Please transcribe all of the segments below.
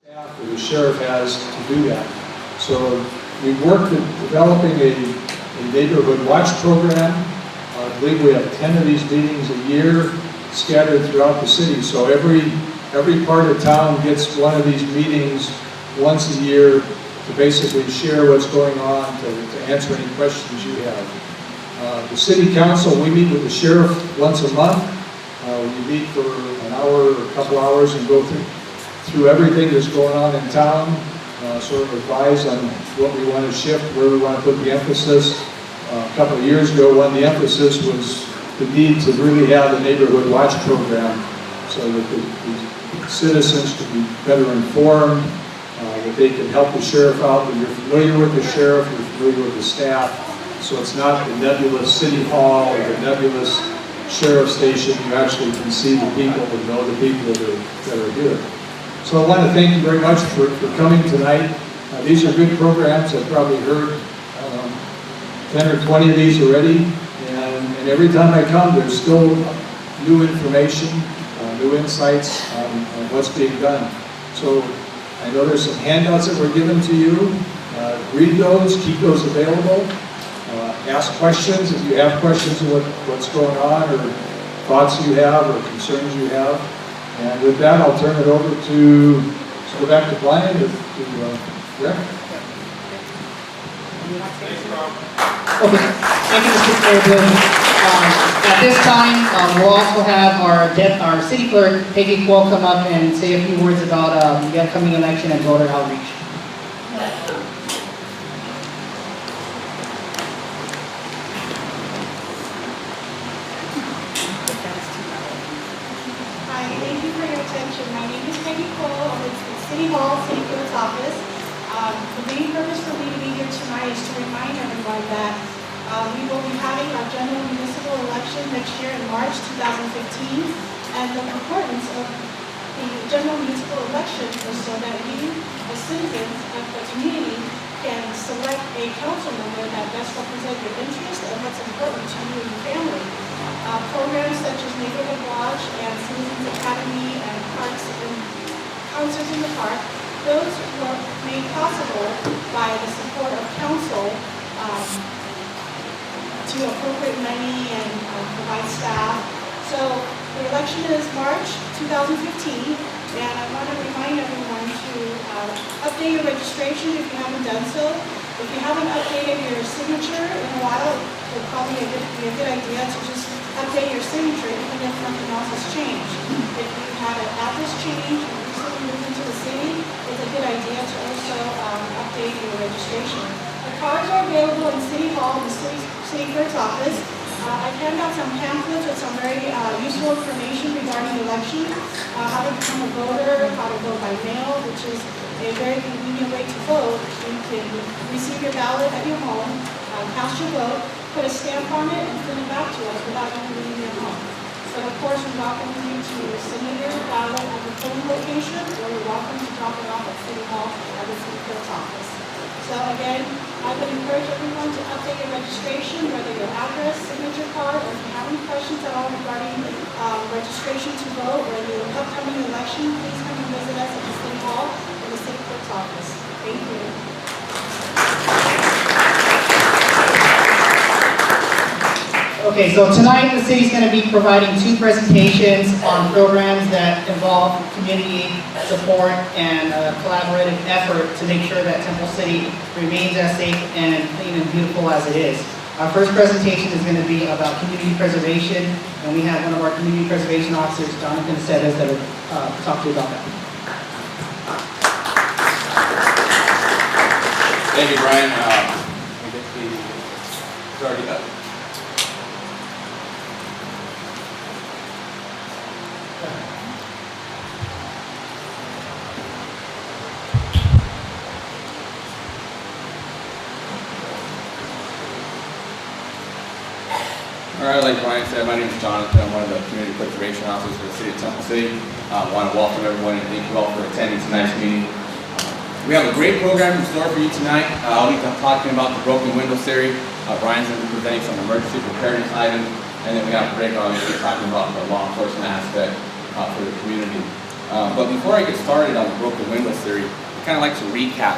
Staff or the sheriff has to do that. So we've worked at developing a neighborhood watch program. I believe we have 10 of these meetings a year scattered throughout the city. So every part of town gets one of these meetings once a year to basically share what's going on, to answer any questions you have. The city council, we meet with the sheriff once a month. We meet for an hour or a couple hours and go through everything that's going on in town, sort of advise on what we want to shift, where we want to put the emphasis. A couple of years ago, one of the emphasis was the need to really have a neighborhood watch program so that the citizens could be better informed, that they could help the sheriff out, that you're familiar with the sheriff, you're familiar with the staff, so it's not the nebulous city hall or the nebulous sheriff station. You actually can see the people and know the people that are here. So I want to thank you very much for coming tonight. These are good programs. I've probably heard 10 or 20 of these already, and every time I come, there's still new information, new insights on what's being done. So I know there's some handouts that were given to you. Read those, keep those available. Ask questions if you have questions of what's going on, or thoughts you have, or concerns you have. And with that, I'll turn it over to, let's go back to Brian, to Rick. Okay, thank you, Mr. Fairfield. At this time, we'll also have our city clerk, Peggy Kuo, come up and say a few words about the upcoming election and voter outreach. Hi, thank you for your attention. My name is Peggy Cole. I'm with City Hall, City Clerk's office. The main purpose for me to be here tonight is to remind everyone that we will be having our general municipal election next year in March 2015. And the importance of the general municipal election is so that you, as citizens of the community, can select a council member that best represents your interests and what's important to you and your family. Programs such as Neighborhood Watch and Citizens Academy and Parks and Concerts in the Park, those were made possible by the support of council to appropriate money and provide staff. So the election is March 2015, and I want to remind everyone to update your registration if you haven't done so. If you haven't updated your signature in a while, it would probably be a good idea to just update your signature even if nothing else has changed. If you had an address change or recently moved into the city, it's a good idea to also update your registration. The cards are available in City Hall, the City Clerk's office. I handed out some pamphlets with some very useful information regarding elections, how to become a voter, how to vote by mail, which is a very convenient way to vote. You can receive your ballot at your home, cast your vote, put a stamp on it, and send it back to us without even leaving your home. So of course, we welcome you to submit your ballot at the polling location, or you're welcome to drop it off at City Hall at the City Clerk's office. So again, I would encourage everyone to update your registration, whether your address, signature card, or if you have any questions at all regarding registration to vote or the upcoming election, please come and visit us at the City Hall or the City Clerk's office. Thank you. Okay, so tonight the city's going to be providing 2 presentations on programs that involve community support and a collaborative effort to make sure that Temple City remains as safe and clean and beautiful as it is. Our first presentation is going to be about community preservation, and we have one of our community preservation officers, Jonathan Seves, that will talk to you about that. Thank you, Brian. It's already up. All right, like Brian said, my name is Jonathan. I'm one of the community preservation officers for the city of Temple City. I want to welcome everyone and thank you all for attending tonight's meeting. We have a great program in store for you tonight. I'll be talking about the broken window series. Brian's going to be presenting some emergency preparedness items, and then we have Rick obviously talking about the law enforcement aspect for the community. But before I get started on the broken windows theory, I kind of like to recap.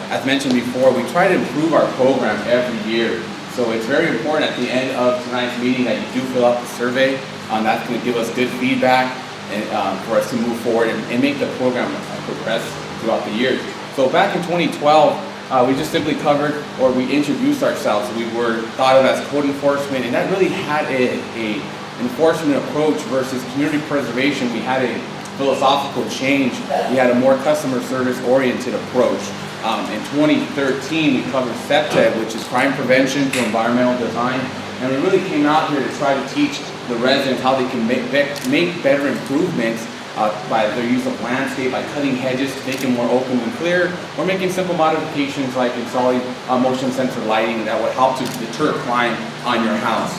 As mentioned before, we try to improve our program every year. So it's very important at the end of tonight's meeting that you do fill out the survey. That's going to give us good feedback and, for us to move forward and make the program progress throughout the year. So back in 2012, we just simply covered, or we introduced ourselves. We were thought of as code enforcement, and that really had a enforcement approach versus community preservation. We had a philosophical change. We had a more customer service oriented approach. In 2013, we covered SEPTED, which is crime prevention to environmental design, and we really came out here to try to teach the residents how they can make better improvements by their use of landscape, by cutting hedges to make them more open and clear, or making simple modifications like installing motion sensor lighting that would help to deter crime on your house.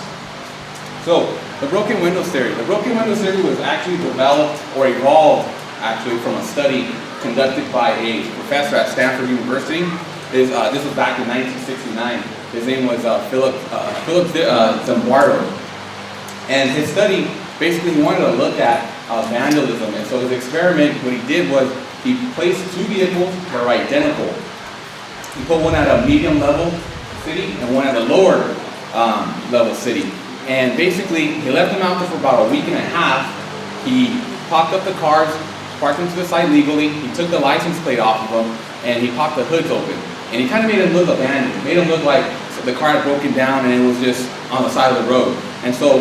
So, the broken windows theory. The broken windows theory was actually developed or evolved actually from a study conducted by a professor at Stanford University. This was back in 1969. His name was Philip Zimbardo. And his study, basically he wanted to look at vandalism. And so his experiment, what he did was he placed two vehicles that are identical. He put one at a medium level city and one at a lower level city. And basically he left them out there for about a week and a half. He popped up the cars, parked them to the side legally, he took the license plate off of them, and he popped the hoods open. And he kind of made them look abandoned. Made them look like the car had broken down and it was just on the side of the road. And so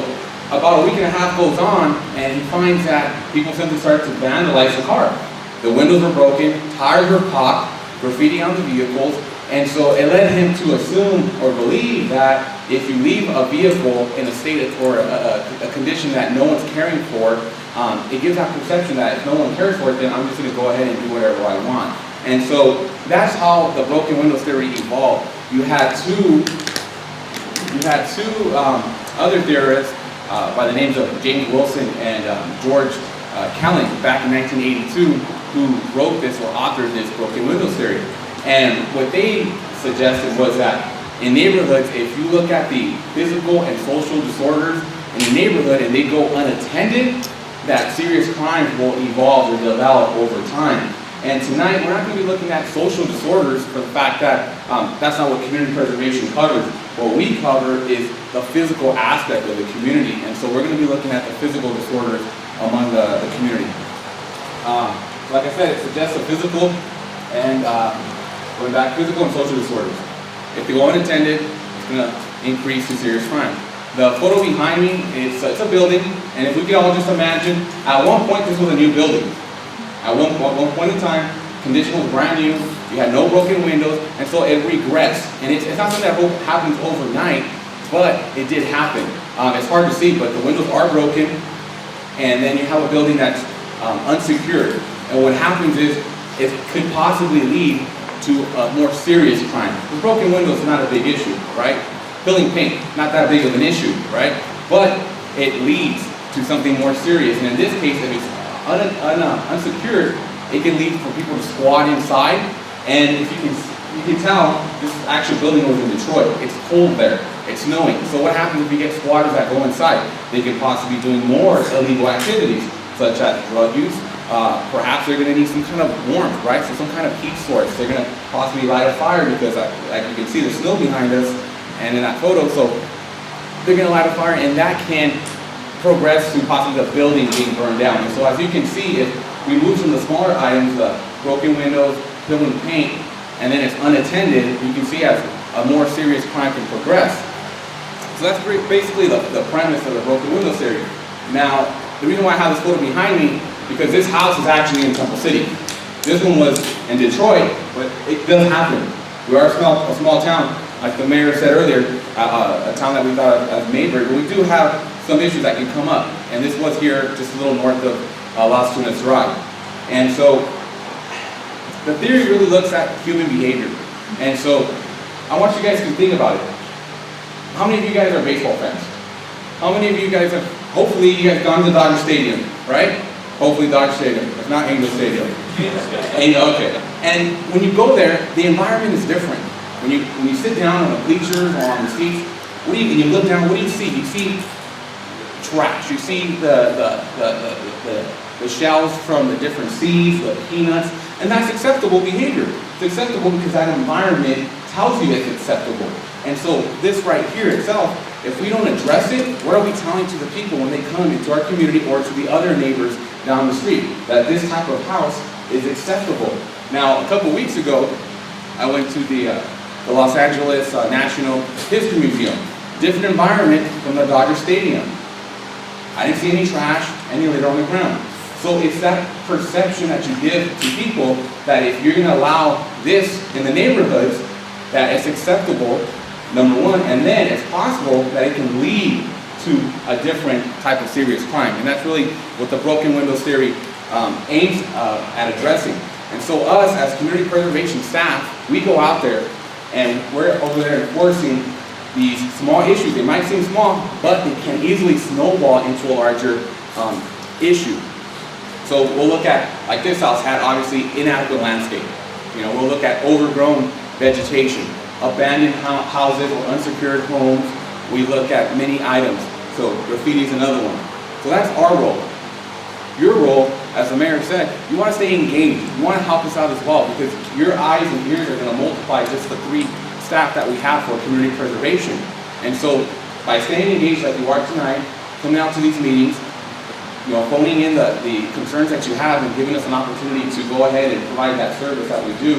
about a week and a half goes on, and he finds that people simply start to vandalize the car. The windows were broken, tires were popped, graffiti on the vehicles, and so it led him to assume or believe that if you leave a vehicle in a state of, or a condition that no one's caring for, it gives that perception that if no one cares for it, then I'm just going to go ahead and do whatever I want. And so that's how the broken windows theory evolved. You had two other theorists by the names of James Wilson and George Callan back in 1982 who wrote this or authored this broken windows theory. And what they suggested was that in neighborhoods, if you look at the physical and social disorders in the neighborhood and they go unattended, that serious crimes will evolve or develop over time. And tonight, we're not going to be looking at social disorders for the fact that that's not what community preservation covers. What we cover is the physical aspect of the community. And so we're going to be looking at the physical disorders among the community. Like I said, it suggests a physical and going back, physical and social disorders. If they go unattended, it's going to increase the serious crime. The photo behind me, it's a building, and if we could all just imagine, at one point this was a new building. At one point in time, condition was brand new, you had no broken windows, and so it regressed. And it's not something that happens overnight, but it did happen. It's hard to see, but the windows are broken, and then you have a building that's unsecured. And what happens is, it could possibly lead to a more serious crime. The broken window is not a big issue, right? Filling paint, not that big of an issue, right? But it leads to something more serious. And in this case, if it's unsecured, it can lead for people to squat inside. And if you can tell, this actual building was in Detroit. It's cold there. It's snowing. So what happens if you get squatters that go inside? They could possibly be doing more illegal activities, such as drug use. Perhaps they're going to need some kind of warmth, right? So some kind of heat source. They're going to possibly light a fire because, like you can see, the snow behind us and in that photo. So they're going to light a fire, and that can progress to possibly the building being burned down. And so as you can see, if we move from the smaller items, the broken windows, peeling paint, and then it's unattended, you can see as a more serious crime can progress. So that's basically the premise of the broken windows theory. Now, the reason why I have this photo behind me, because this house is actually in Temple City. This one was in Detroit, but it does happen. We are a small town, like the mayor said earlier, a town that we thought of as Mayberry, but we do have some issues that can come up. And this was here just a little north of Las Tunas Drive. And so the theory really looks at human behavior. And so I want you guys to think about it. How many of you guys are baseball fans? How many of you guys have, hopefully you guys gone to Dodger Stadium, right? Hopefully Dodger Stadium, if not Angel Stadium. Okay. And when you go there, the environment is different. When you sit down on the bleachers or on the seats, and you look down, what do you see? You see trash. You see the the shells from the different seeds, the peanuts, and that's acceptable behavior. It's acceptable because that environment tells you it's acceptable. And so this right here itself, if we don't address it, what are we telling to the people when they come into our community or to the other neighbors down the street? That this type of house is acceptable. Now, a couple weeks ago, I went to the Los Angeles National History Museum. Different environment from the Dodger Stadium. I didn't see any trash, any litter on the ground. So it's that perception that you give to people that if you're going to allow this in the neighborhoods, that it's acceptable, number one, and then it's possible that it can lead to a different type of serious crime. And that's really what the broken windows theory aims at addressing. And so us, as community preservation staff, we go out there and we're over there enforcing these small issues. They might seem small, but they can easily snowball into a larger issue. So we'll look at, like this house had obviously inadequate landscape. You know, we'll look at overgrown vegetation, abandoned houses or unsecured homes. We look at many items. So graffiti is another one. So that's our role. Your role, as the mayor said, you want to stay engaged. You want to help us out as well, because your eyes and ears are going to multiply just the 3 staff that we have for community preservation. And so by staying engaged like you are tonight, coming out to these meetings, you know, phoning in the concerns that you have and giving us an opportunity to go ahead and provide that service that we do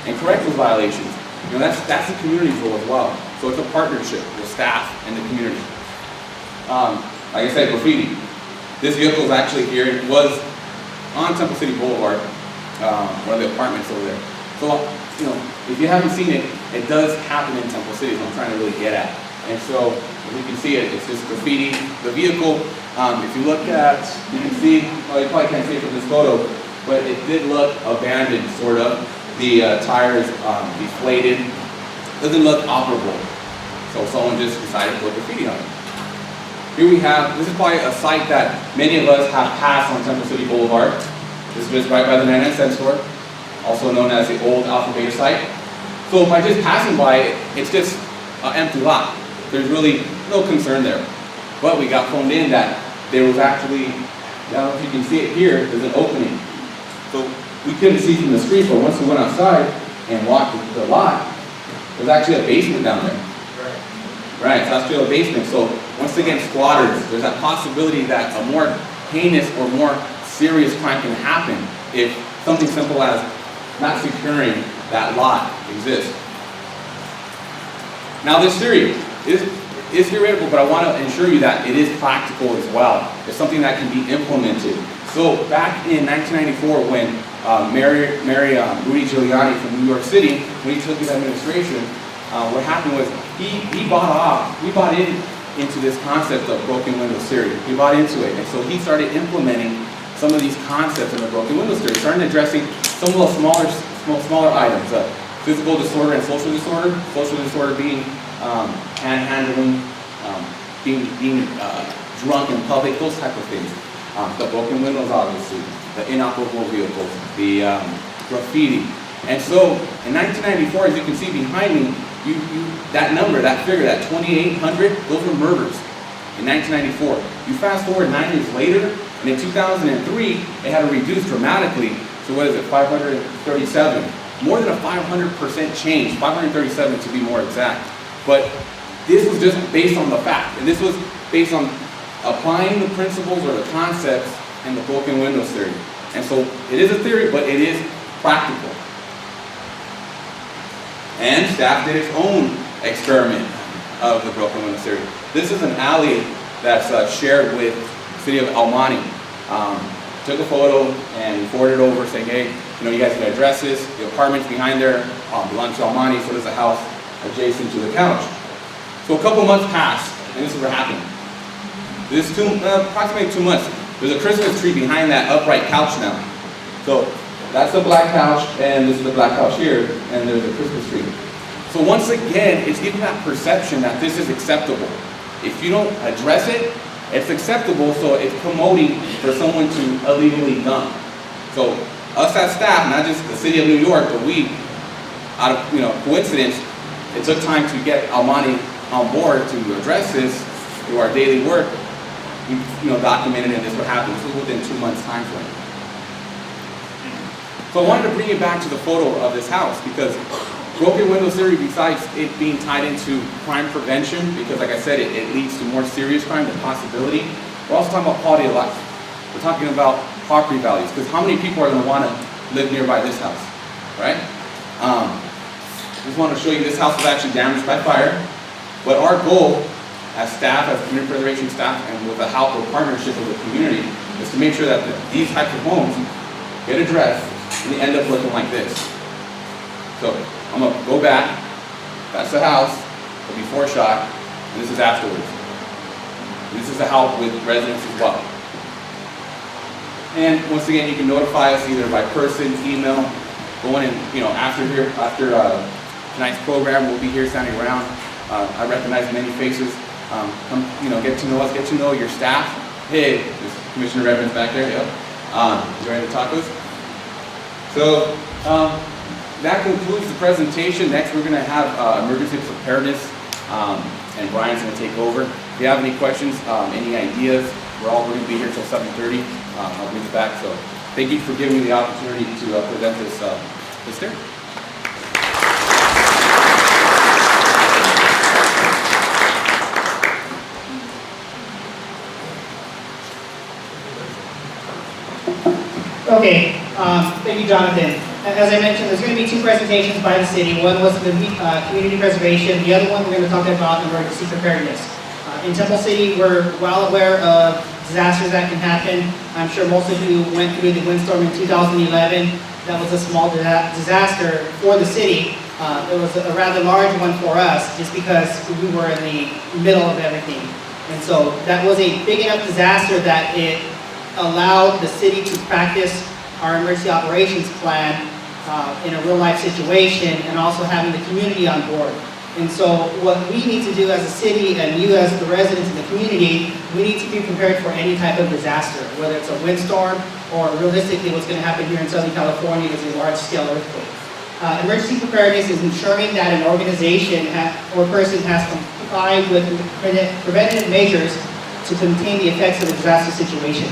and correct those violations. You know, that's the community's role as well. So it's a partnership with staff and the community. Like I said, graffiti. This vehicle is actually here. It was on Temple City Boulevard, one of the apartments over there. So, you know, if you haven't seen it, it does happen in Temple City, is what I'm trying to really get at. And so, if you can see it, it's just graffiti. The vehicle, if you look at, you can see, well, you probably can't see it from this photo, but it did look abandoned, sort of. The tires deflated. Doesn't look operable. So someone just decided to put graffiti on it. Here we have, this is probably a site that many of us have passed on Temple City Boulevard. This is just right by the 99-cent store, also known as the old Alpha Beta site. So by just passing by it, it's just an empty lot. There's really no concern there. But we got phoned in that there was actually, I don't know if you can see it here, there's an opening. So we couldn't see from the street, but once we went outside and walked the lot, there's actually a basement down there. Right, so that's still a basement. So once again, squatters, there's that possibility that a more heinous or more serious crime can happen if something simple as not securing that lot exists. Now this theory is theoretical, but I want to assure you that it is practical as well. It's something that can be implemented. So back in 1994, when Rudy Giuliani from New York City, when he took his administration, what happened was he bought into this concept of broken windows theory. He bought into it, and so he started implementing some of these concepts in the broken windows theory, starting addressing some of the smaller items, physical disorder and social disorder. Social disorder being panhandling, being drunk in public, those type of things. The broken windows, obviously, the inoperable vehicles, the graffiti. And so in 1994, as you can see behind me, that number, that figure, that 2,800, those were murders in 1994. You fast forward 9 years later, and in 2003, it had to reduce dramatically. So what is it, 537? More than a 500% change, 537 to be more exact. But this was just based on the fact, and this was based on applying the principles or the concepts in the broken windows theory. And so it is a theory, but it is practical. And staff did its own experiment of the broken windows theory. This is an alley that's shared with the city of El Monte. Took a photo and forwarded it over saying, hey, you know, you guys can address this. The apartments behind there belong to El Monte, so there's a house adjacent to the couch. So a couple months passed, and this is what happened. This is approximately 2 months. There's a Christmas tree behind that upright couch now. So that's the black couch, and this is the black couch here, and there's a Christmas tree. So once again, it's giving that perception that this is acceptable. If you don't address it, it's acceptable, so it's promoting for someone to illegally dump. So us as staff, not just the city of New York, but we, out of coincidence, it took time to get El Monte on board to address this through our daily work. documented, and this would happen. This was within 2 months time frame. So I wanted to bring it back to the photo of this house, because broken window theory, besides it being tied into crime prevention, because like I said, it leads to more serious crime, the possibility, we're also talking about quality of life. We're talking about property values, because how many people are going to want to live nearby this house, right? Just want to show you this house was actually damaged by fire, but our goal as staff, as community preservation staff, and with the help or partnership of the community, is to make sure that these types of homes get addressed and they end up looking like this. So I'm going to go back. That's the house, the before shot, and this is afterwards. This is the help with residents as well. And once again, you can notify us either by person, email, going in, after tonight's program, we'll be here standing around. I recognize many faces. Come, get to know us, get to know your staff. Hey, there's Commissioner Redmond's back there, yep. Enjoying the tacos. So, that concludes the presentation. Next, we're going to have emergency preparedness, and Brian's going to take over. If you have any questions, any ideas, we're going to be here till 7:30. I'll bring it back. So, thank you for giving me the opportunity to present this there. Okay, thank you, Jonathan. As I mentioned, there's going to be 2 presentations by the city. One was the community preservation. The other one, we're going to talk about emergency preparedness. In Temple City, we're well aware of disasters that can happen. I'm sure most of you went through the windstorm in 2011. That was a small disaster for the city. It was a rather large one for us, just because we were in the middle of everything. And so that was a big enough disaster that it allowed the city to practice our emergency operations plan in a real life situation, and also having the community on board. And so what we need to do as a city, and you as the residents in the community, we need to be prepared for any type of disaster, whether it's a windstorm or realistically what's going to happen here in Southern California is a large scale earthquake. Emergency preparedness is ensuring that an organization or person has complied with preventative measures to contain the effects of a disaster situation.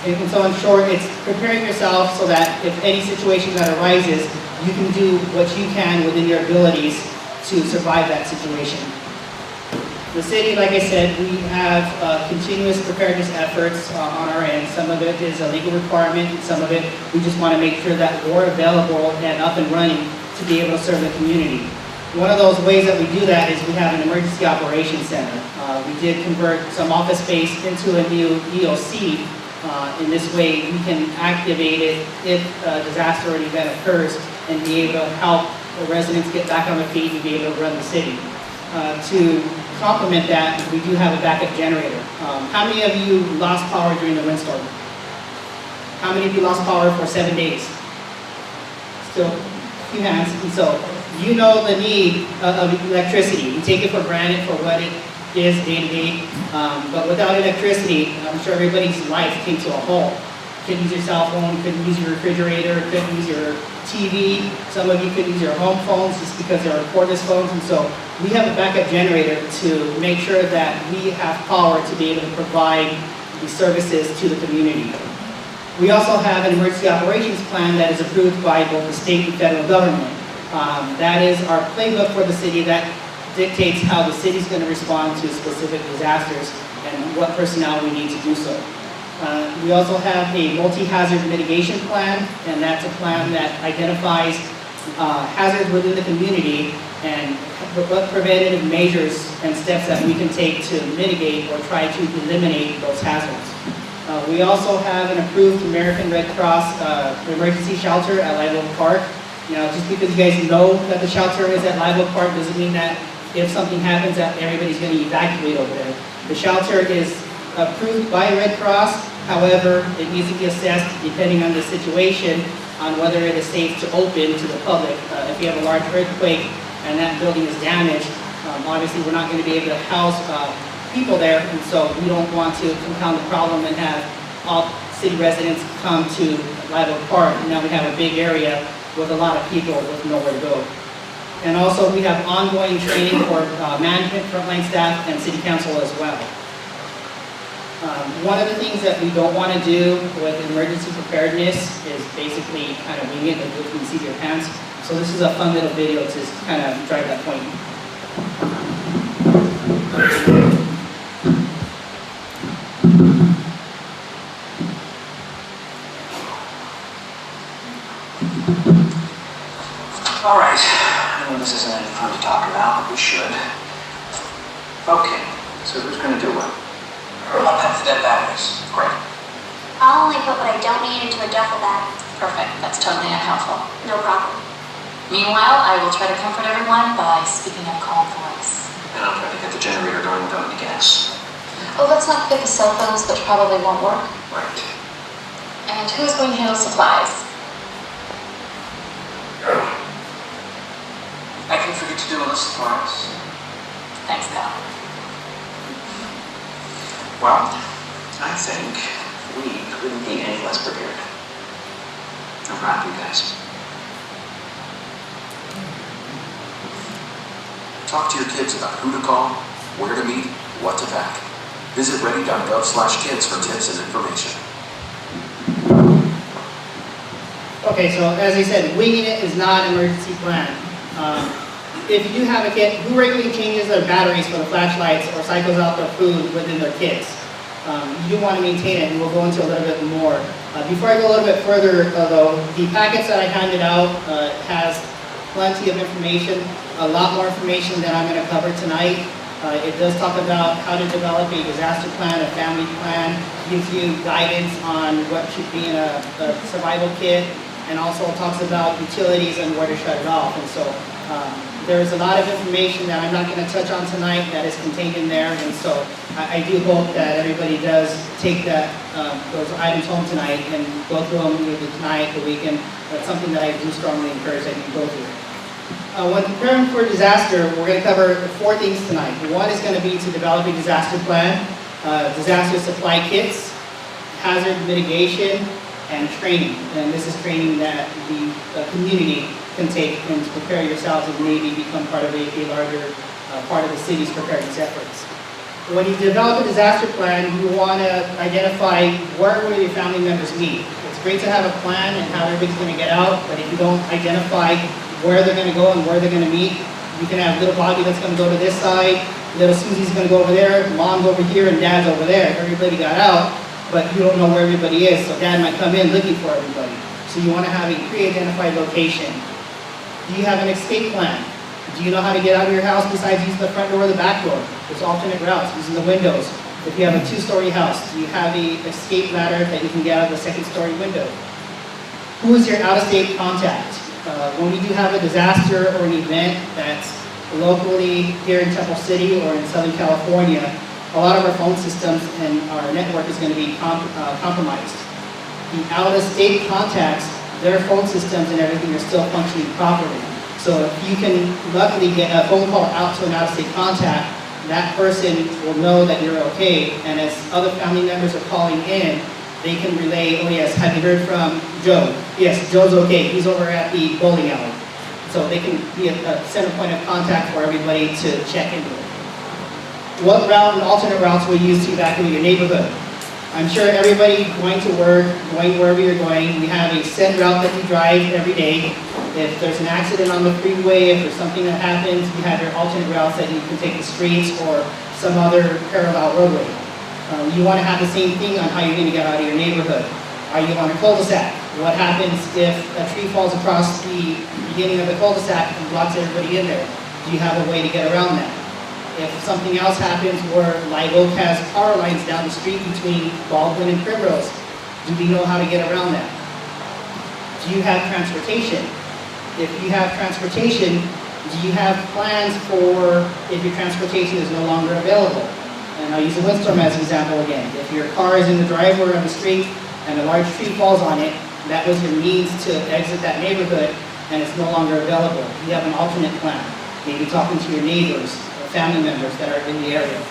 And so in short, it's preparing yourself so that if any situation that arises, you can do what you can within your abilities to survive that situation. The city, like I said, we have continuous preparedness efforts on our end. Some of it is a legal requirement, some of it we just want to make sure that we're available and up and running to be able to serve the community. One of those ways that we do that is we have an emergency operations center. We did convert some office space into a new EOC. In this way, we can activate it if a disaster or an event occurs and be able to help the residents get back on their feet and be able to run the city. To complement that, we do have a backup generator. How many of you lost power during the windstorm? How many of you lost power for 7 days? Still a few hands. And so you know the need of electricity. We take it for granted for what it is day to day, but without electricity, I'm sure everybody's life came to a halt. Couldn't use your cell phone, couldn't use your refrigerator, couldn't use your TV. Some of you couldn't use your home phones just because they're cordless phones. And so we have a backup generator to make sure that we have power to be able to provide the services to the community. We also have an emergency operations plan that is approved by both the state and federal government. That is our playbook for the city that dictates how the city's going to respond to specific disasters and what personnel we need to do so. We also have a multi-hazard mitigation plan, and that's a plan that identifies hazards within the community and what preventative measures and steps that we can take to mitigate or try to eliminate those hazards. We also have an approved American Red Cross emergency shelter at Live Oak Park. Just because you guys know that the shelter is at Live Oak Park doesn't mean that if something happens that everybody's going to evacuate over there. The shelter is approved by Red Cross. However, it needs to be assessed depending on the situation on whether it is safe to open to the public. If you have a large earthquake and that building is damaged, obviously we're not going to be able to house people there, and so we don't want to compound the problem and have all city residents come to Live Oak Park. And now we have a big area with a lot of people with nowhere to go. And also we have ongoing training for management, frontline staff, and city council as well. One of the things that we don't want to do with emergency preparedness is basically kind of wing it and do it from the seat of your pants. So this is a fun little video to kind of drive that point. All right, I know this isn't any fun to talk about, but we should. Okay, so who's gonna do what? I'll pack the dead batteries. Great. I'll only put what I don't need into a duffel bag. Perfect. That's totally unhelpful. No problem. Meanwhile, I will try to comfort everyone by speaking in a calm voice. And I'll try to get the generator going without any gas. Oh, let's not forget the cell phones, which probably won't work. Right. And who is going to handle supplies? I can forget to do a list of supplies. Thanks, pal. Well, I think we couldn't be any less prepared. I'm proud of you guys. Talk to your kids about who to call, where to meet, what to pack. Visit ready.gov/kids for tips and information. Okay, so as I said, winging it is not an emergency plan. If you have a kid who regularly changes their batteries for the flashlights or cycles out their food within their kits, you want to maintain it, and we'll go into a little bit more. Before I go a little bit further, though, the packets that I handed out has plenty of information, a lot more information than I'm going to cover tonight. It does talk about how to develop a disaster plan, a family plan, gives you guidance on what should be in a survival kit, and also talks about utilities and where to shut it off. And so there's a lot of information that I'm not going to touch on tonight that is contained in there. And so I do hope that everybody does take those items home tonight and go through them either tonight, the weekend. That's something that I do strongly encourage that you go through. When preparing for disaster, we're going to cover 4 things tonight. One is going to be to develop a disaster plan, disaster supply kits, hazard mitigation, and training. And this is training that the community can take and to prepare yourselves and maybe become part of a larger part of the city's preparedness efforts. When you develop a disaster plan, you want to identify where will your family members meet. It's great to have a plan and how everybody's going to get out, but if you don't identify where they're going to go and where they're going to meet, you can have little Bobby that's going to go to this side, little Susie's going to go over there, mom's over here, and dad's over there. Everybody got out, but you don't know where everybody is, so dad might come in looking for everybody. So you want to have a pre-identified location. Do you have an escape plan? Do you know how to get out of your house besides using the front door or the back door? There's alternate routes, using the windows. If you have a 2-story house, do you have an escape ladder that you can get out of the 2nd-story window? Who is your out-of-state contact? When we do have a disaster or an event that's locally here in Temple City or in Southern California, a lot of our phone systems and our network is going to be compromised. The out-of-state contacts, their phone systems and everything are still functioning properly. So if you can luckily get a phone call out to an out-of-state contact, that person will know that you're okay, and as other family members are calling in, they can relay, oh yes, have you heard from Joe? Yes, Joe's okay, he's over at the bowling alley. So they can be a center point of contact for everybody to check into it. What route and alternate routes will you use to evacuate your neighborhood? I'm sure everybody going to work, going wherever you're going, you have a set route that you drive every day. If there's an accident on the freeway, if there's something that happens, you have your alternate routes that you can take the streets or some other parallel roadway. You want to have the same thing on how you're going to get out of your neighborhood. Are you on a cul-de-sac? What happens if a tree falls across the beginning of the cul-de-sac and blocks everybody in there? Do you have a way to get around that? If something else happens where Live Oak has power lines down the street between Baldwin and Primrose, do we know how to get around that? Do you have transportation? If you have transportation, do you have plans for if your transportation is no longer available? And I'll use a windstorm as an example again. If your car is in the driveway on the street and a large tree falls on it, that was your means to exit that neighborhood and it's no longer available. You have an alternate plan. Maybe talking to your neighbors or family members that are in the area.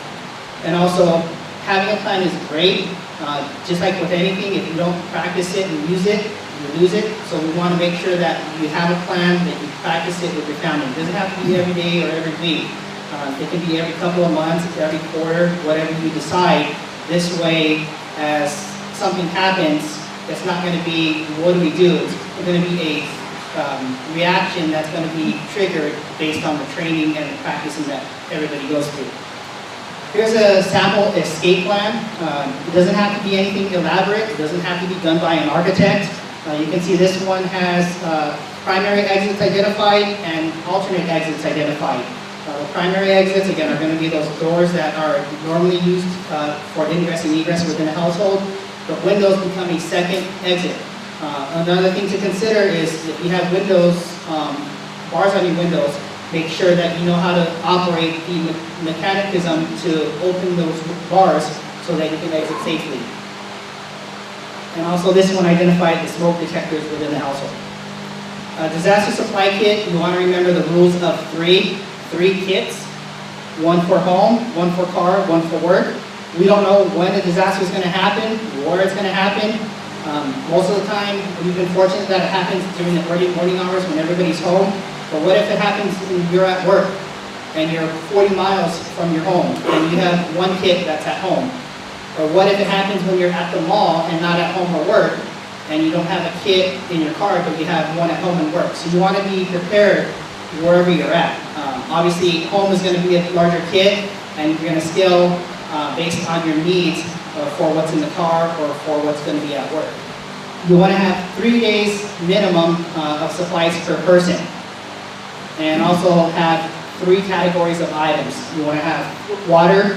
And also, having a plan is great. Just like with anything, if you don't practice it and use it, you lose it. So we want to make sure that you have a plan, that you practice it with your family. It doesn't have to be every day or every week. It can be every couple of months, every quarter, whatever you decide. This way, as something happens, it's not going to be, what do we do? It's going to be a reaction that's going to be triggered based on the training and the practicing that everybody goes through. Here's a sample escape plan. It doesn't have to be anything elaborate. It doesn't have to be done by an architect. You can see this one has primary exits identified and alternate exits identified. The primary exits, again, are going to be those doors that are normally used for ingress and egress within a household, but windows become a second exit. Another thing to consider is if you have windows, bars on your windows, make sure that you know how to operate the mechanism to open those bars so that you can exit safely. And also this one identified the smoke detectors within the household. Disaster supply kit, you want to remember the rules of three kits, one for home, one for car, one for work. We don't know when a disaster is going to happen, where it's going to happen. Most of the time, we've been fortunate that it happens during the early morning hours when everybody's home. But what if it happens when you're at work and you're 40 miles from your home and you have one kit that's at home? Or what if it happens when you're at the mall and not at home or work and you don't have a kit in your car but you have one at home and work? So you want to be prepared wherever you're at. Obviously, home is going to be a larger kit and you're going to scale based on your needs for what's in the car or for what's going to be at work. You want to have 3 days minimum of supplies per person. And also have 3 categories of items. You want to have water,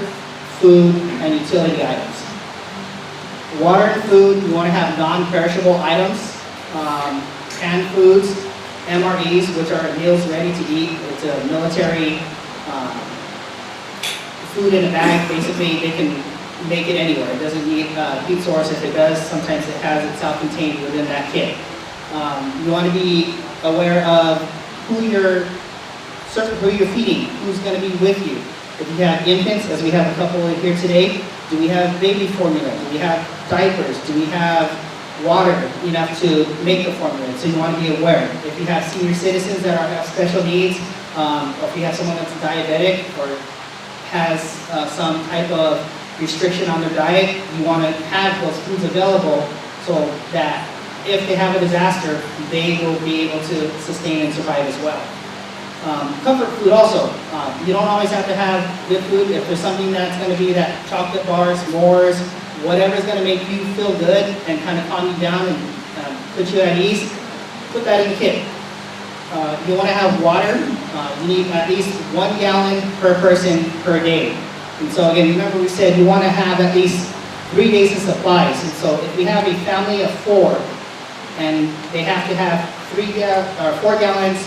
food, and utility items. Water and food, you want to have non-perishable items, canned foods, MREs, which are meals ready to eat. It's a military food in a bag. Basically, they can make it anywhere. It doesn't need heat source. If it does, sometimes it has it self-contained within that kit. You want to be aware of who you're feeding, who's going to be with you. If you have infants, as we have a couple here today, do we have baby formula? Do we have diapers? Do we have water enough to make the formula? So you want to be aware. If you have senior citizens that have special needs, or if you have someone that's diabetic or has some type of restriction on their diet, you want to have those foods available so that if they have a disaster, they will be able to sustain and survive as well. Comfort food also. You don't always have to have good food. If there's something that's going to be that chocolate bars, s'mores, whatever is going to make you feel good and kind of calm you down and put you at ease, put that in the kit. You want to have water. You need at least 1 gallon per person per day. And so again, remember we said you want to have at least 3 days of supplies. And so if we have a family of 4 and they have to have 4 gallons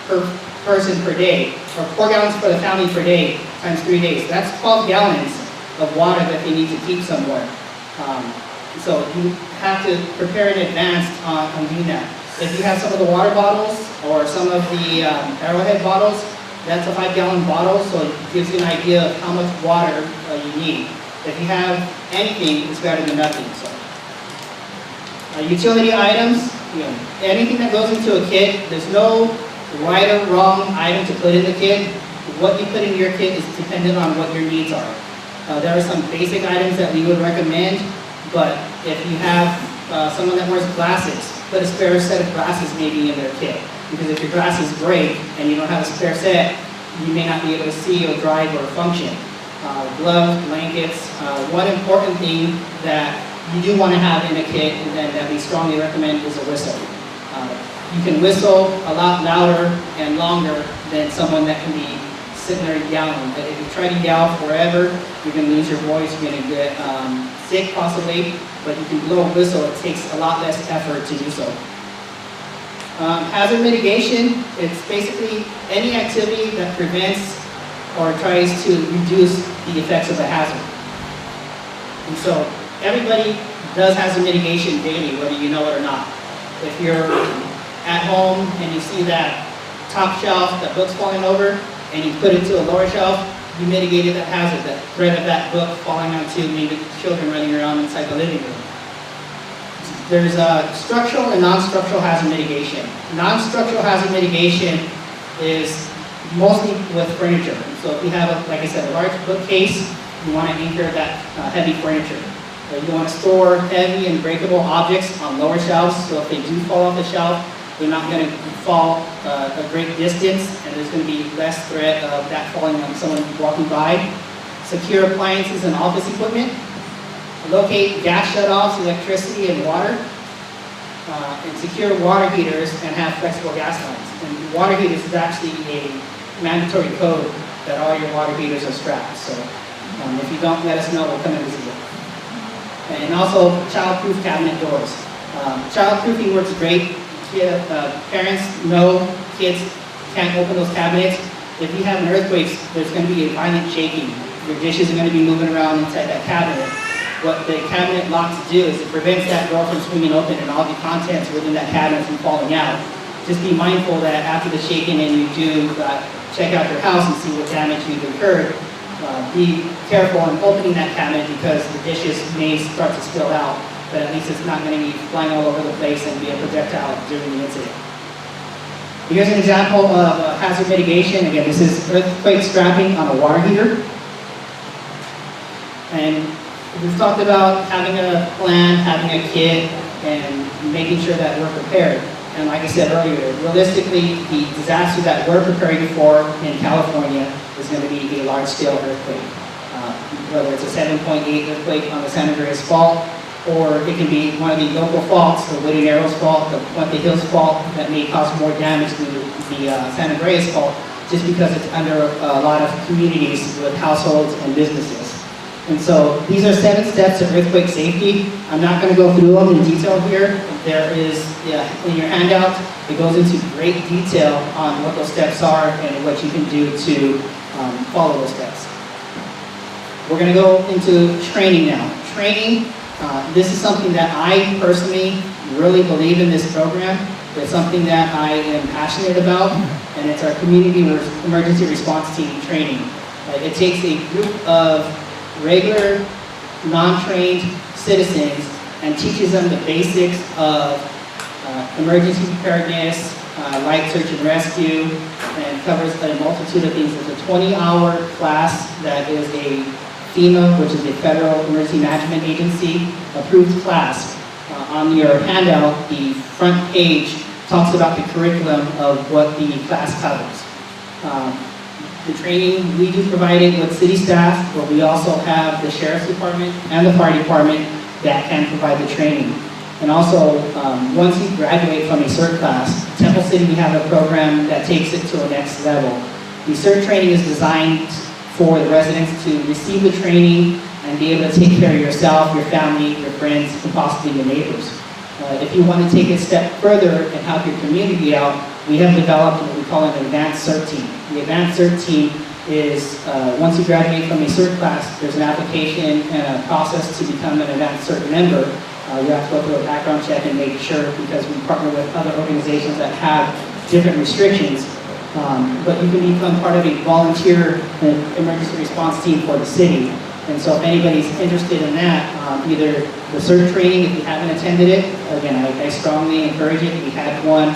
per person per day, or 4 gallons for the family per day times 3 days, that's 12 gallons of water that they need to keep somewhere. So you have to prepare in advance on doing that. If you have some of the water bottles or some of the Arrowhead bottles, that's a 5-gallon bottle, so it gives you an idea of how much water you need. If you have anything, it's better than nothing. So, utility items, anything that goes into a kit, there's no right or wrong item to put in the kit. What you put in your kit is dependent on what your needs are. There are some basic items that we would recommend, but if you have someone that wears glasses, put a spare set of glasses maybe in their kit. Because if your glasses break and you don't have a spare set, you may not be able to see or drive or function. Gloves, blankets. One important thing that you do want to have in a kit and that we strongly recommend is a whistle. You can whistle a lot louder and longer than someone that can be sitting there yelling. But if you try to yell forever, you're going to lose your voice, you're going to get sick possibly, but you can blow a whistle. It takes a lot less effort to do so. Hazard mitigation, it's basically any activity that prevents or tries to reduce the effects of a hazard. And so everybody does hazard mitigation daily, whether you know it or not. If you're at home and you see that top shelf, that book's falling over, and you put it to a lower shelf, you mitigated that hazard, that threat of that book falling onto maybe children running around inside the living room. There's structural and non-structural hazard mitigation. Non-structural hazard mitigation is mostly with furniture. So if you have, like I said, a large bookcase you want to anchor that heavy furniture. You want to store heavy and breakable objects on lower shelves, so if they do fall off the shelf, they're not going to fall a great distance, and there's going to be less threat of that falling on someone walking by. Secure appliances and office equipment. Locate gas shutoffs, electricity, and water. And secure water heaters and have flexible gas lines. And water heaters is actually a mandatory code that all your water heaters are strapped. So if you don't, let us know, we'll come and visit you. And also child-proof cabinet doors. Child-proofing works great. Parents know kids can't open those cabinets. If you have an earthquake, there's going to be a violent shaking. Your dishes are going to be moving around inside that cabinet. What the cabinet locks do is it prevents that door from swinging open and all the contents within that cabinet from falling out. Just be mindful that after the shaking and you do check out your house and see what damage you've incurred, be careful in opening that cabinet because the dishes may start to spill out, but at least it's not going to be flying all over the place and be a projectile during the incident. Here's an example of hazard mitigation. Again, this is earthquake strapping on a water heater. And we've talked about having a plan, having a kit, and making sure that we're prepared. And like I said earlier, realistically, the disaster that we're preparing for in California is going to be a large-scale earthquake. Whether it's a 7.8 earthquake on the San Andreas Fault, or it can be one of the local faults, the Woody Narrows Fault, the Puente Hills Fault, that may cause more damage to the San Andreas Fault, just because it's under a lot of communities with households and businesses. And so these are 7 steps to earthquake safety. I'm not going to go through them in detail here. There is, in your handout, it goes into great detail on what those steps are and what you can do to follow those steps. We're going to go into training now. Training, this is something that I personally really believe in this program. It's something that I am passionate about, and it's our community emergency response team training. It takes a group of regular, non-trained citizens and teaches them the basics of emergency preparedness, light search and rescue, and covers a multitude of things. It's a 20-hour class that is a FEMA, which is a Federal Emergency Management Agency, approved class. On your handout, the front page talks about the curriculum of what the class covers. The training, we do provide it with city staff, but we also have the Sheriff's Department and the Fire Department that can provide the training. And also, once you graduate from a CERT class, Temple City, we have a program that takes it to the next level. The CERT training is designed for the residents to receive the training and be able to take care of yourself, your family, your friends, and possibly your neighbors. If you want to take it a step further and help your community out, we have developed what we call an advanced CERT team. The advanced CERT team is, once you graduate from a CERT class, there's an application and a process to become an advanced CERT member. You have to go through a background check and make sure, because we partner with other organizations that have different restrictions. But you can become part of a volunteer emergency response team for the city. And so if anybody's interested in that, either the CERT training, if you haven't attended it, again, I strongly encourage it. We had one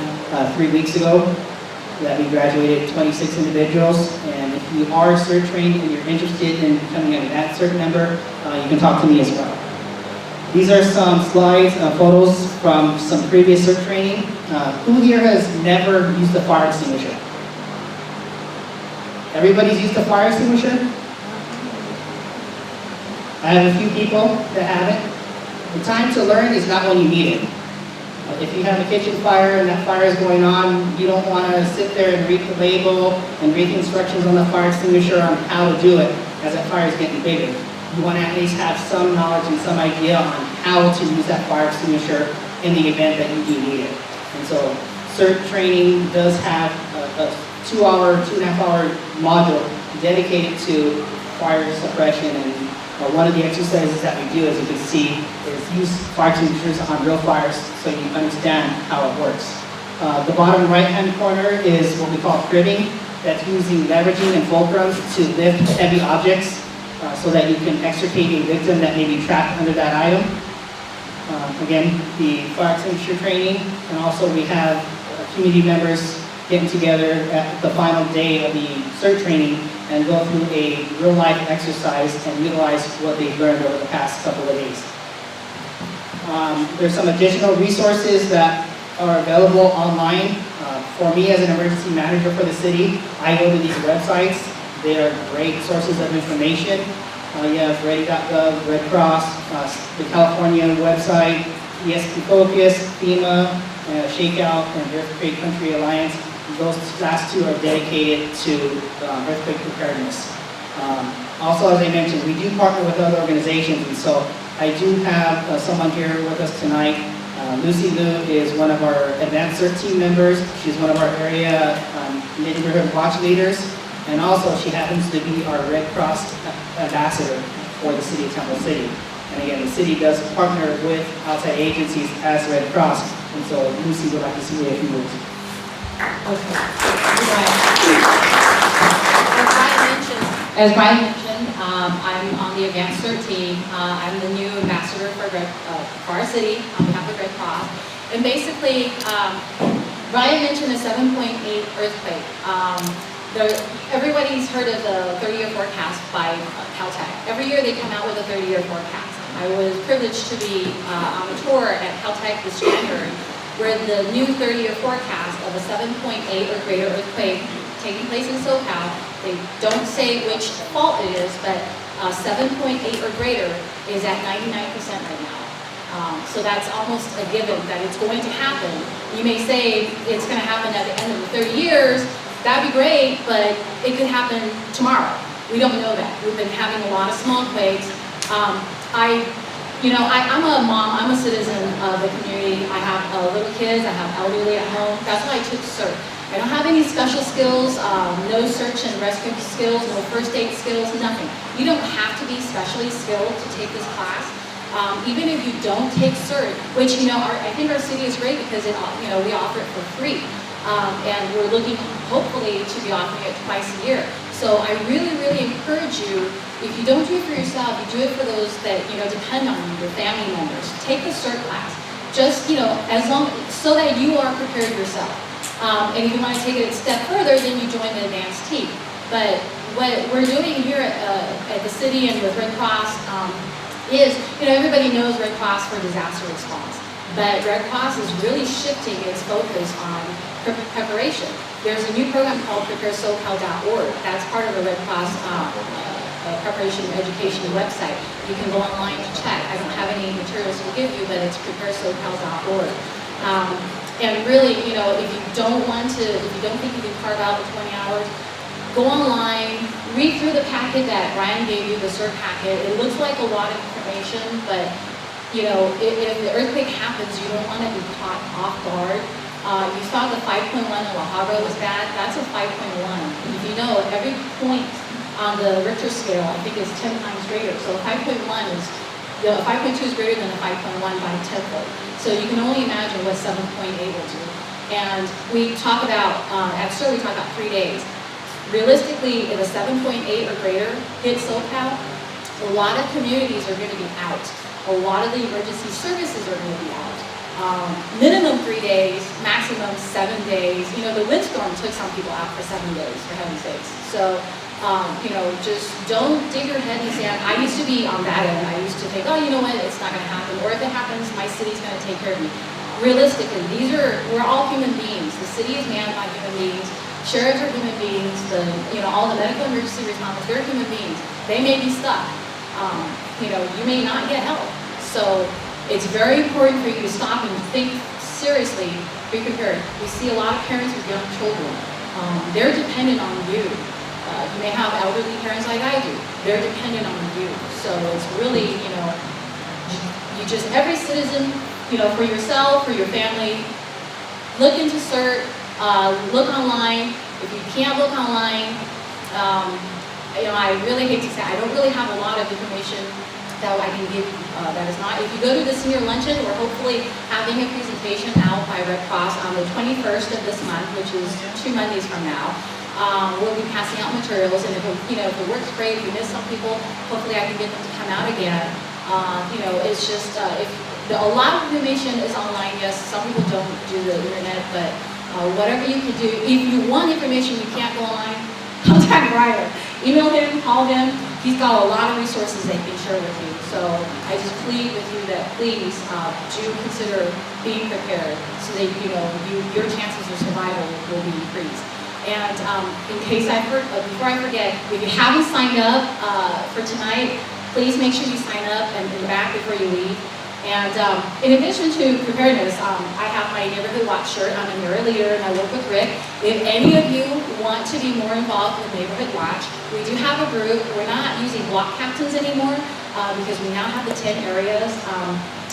3 weeks ago that we graduated 26 individuals. And if you are CERT trained and you're interested in becoming an advanced CERT member, you can talk to me as well. These are some slides, photos from some previous CERT training. Who here has never used a fire extinguisher? Everybody's used a fire extinguisher? I have a few people that haven't. The time to learn is not when you need it. If you have a kitchen fire and that fire is going on, you don't want to sit there and read the label and read the instructions on the fire extinguisher on how to do it as that fire is getting bigger. You want to at least have some knowledge and some idea on how to use that fire extinguisher in the event that you do need it. And so CERT training does have a 2.5-hour module dedicated to fire suppression, and one of the exercises that we do, as you can see, is use fire extinguishers on real fires so you understand how it works. The bottom right-hand corner is what we call cribbing. That's using leveraging and fulcrums to lift heavy objects so that you can extricate a victim that may be trapped under that item. Again, the fire extinguisher training, and also we have community members getting together at the final day of the CERT training and go through a real-life exercise and utilize what they've learned over the past couple of days. There's some additional resources that are available online. For me as an emergency manager for the city, I go to these websites. They are great sources of information. You have Ready.gov, Red Cross, the California website, ESP Focus, FEMA, Shakeout, and Earthquake Country Alliance. Those last two are dedicated to earthquake preparedness. Also, as I mentioned, we do partner with other organizations, and so I do have someone here with us tonight. Lucy Liu is one of our advanced CERT team members. She's one of our area neighborhood watch leaders, and also she happens to be our Red Cross ambassador for the city of Temple City. And again, the city does partner with outside agencies as Red Cross, and so Lucy would like to say a few words. Okay. As Brian mentioned, I'm on the advanced CERT team. I'm the new ambassador for our city on behalf of Red Cross. And basically, Brian mentioned a 7.8 earthquake. Everybody's heard of the 30-year forecast by Caltech. Every year they come out with a 30-year forecast. I was privileged to be on a tour at Caltech this January, where the new 30-year forecast of a 7.8 or greater earthquake taking place in SoCal, they don't say which fault it is, but 7.8 or greater is at 99% right now. So that's almost a given that it's going to happen. You may say it's going to happen at the end of the 30 years. That'd be great, but it could happen tomorrow. We don't know that. We've been having a lot of small quakes. I'm a mom, I'm a citizen of the community. I have little kids, I have elderly at home. That's why I took CERT. I don't have any special skills, no search and rescue skills, no first aid skills, nothing. You don't have to be specially skilled to take this class. Even if you don't take CERT, which, I think our city is great because we offer it for free. And we're looking, hopefully, to be offering it twice a year. So I really, really encourage you, if you don't do it for yourself, you do it for those that, depend on you, your family members. Take the CERT class. Just, so that you are prepared yourself. And if you want to take it a step further, then you join the advanced team. But what we're doing here at the city and with Red Cross is, everybody knows Red Cross for disaster response. But Red Cross is really shifting its focus on preparation. There's a new program called PrepareSoCal.org. That's part of the Red Cross preparation and education website. You can go online to check. I don't have any materials to give you, but it's PrepareSoCal.org. And really, if you don't think you can carve out the 20 hours, go online, read through the packet that Brian gave you, the CERT packet. It looks like a lot of information, but if the earthquake happens, you don't want to be caught off guard. You saw the 5.1 in La Habra was bad. That's a 5.1. If you know, every point on the Richter scale, I think, is 10 times greater. So 5.2 is greater than the 5.1 by tenfold. So you can only imagine what 7.8 will do. And we talk about, at CERT, we talk about 3 days. Realistically, if a 7.8 or greater hits SoCal, a lot of communities are going to be out. A lot of the emergency services are going to be out. Minimum 3 days, maximum 7 days. The windstorm took some people out for 7 days, for heaven's sakes. So, just don't dig your head and say, I used to be on that end. I used to think, oh, you know what, it's not going to happen. Or if it happens, my city's going to take care of me. Realistically, we're all human beings. The city is manned by human beings. Sheriffs are human beings. All the medical emergency responders, they're human beings. They may be stuck. You may not get help. So it's very important for you to stop and think seriously, be prepared. We see a lot of parents with young children. They're dependent on you. You may have elderly parents like I do. They're dependent on you. So it's really, every citizen, for yourself, for your family, look into CERT, look online. If you can't look online, I really hate to say, I don't really have a lot of information that I can give you that is not. If you go to the senior luncheon, we're hopefully having a presentation out by Red Cross on the 21st of this month, which is 2 Mondays from now. We'll be passing out materials, and if it works great, if we miss some people, hopefully I can get them to come out again. It's just, a lot of information is online. Yes, some people don't do the internet, but whatever you can do. If you want information, you can't go online, contact Ryder. email him, call him. He's got a lot of resources that he can share with you. So I just plead with you that please do consider being prepared so that your chances of survival will be increased. And in case before I forget, if you haven't signed up for tonight, please make sure you sign up and in the back before you leave. And in addition to preparedness, I have my Neighborhood Watch shirt. I'm a Neighborhood leader and I work with Rick. If any of you want to be more involved with Neighborhood Watch, we do have a group. We're not using block captains anymore because we now have the 10 areas.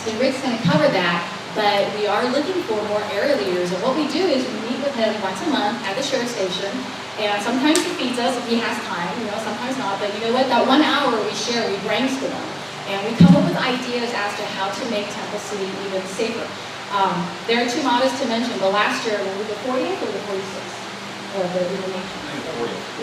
And Rick's going to cover that, but we are looking for more area leaders. And what we do is we meet with him once a month at the sheriff station. And sometimes he feeds us if he has time, sometimes not. But you know what? That 1 hour we share, we brainstorm. And we come up with ideas as to how to make Temple City even safer. There are two mottos to mention. The last year, were we the 40th or the 46th? In the nation?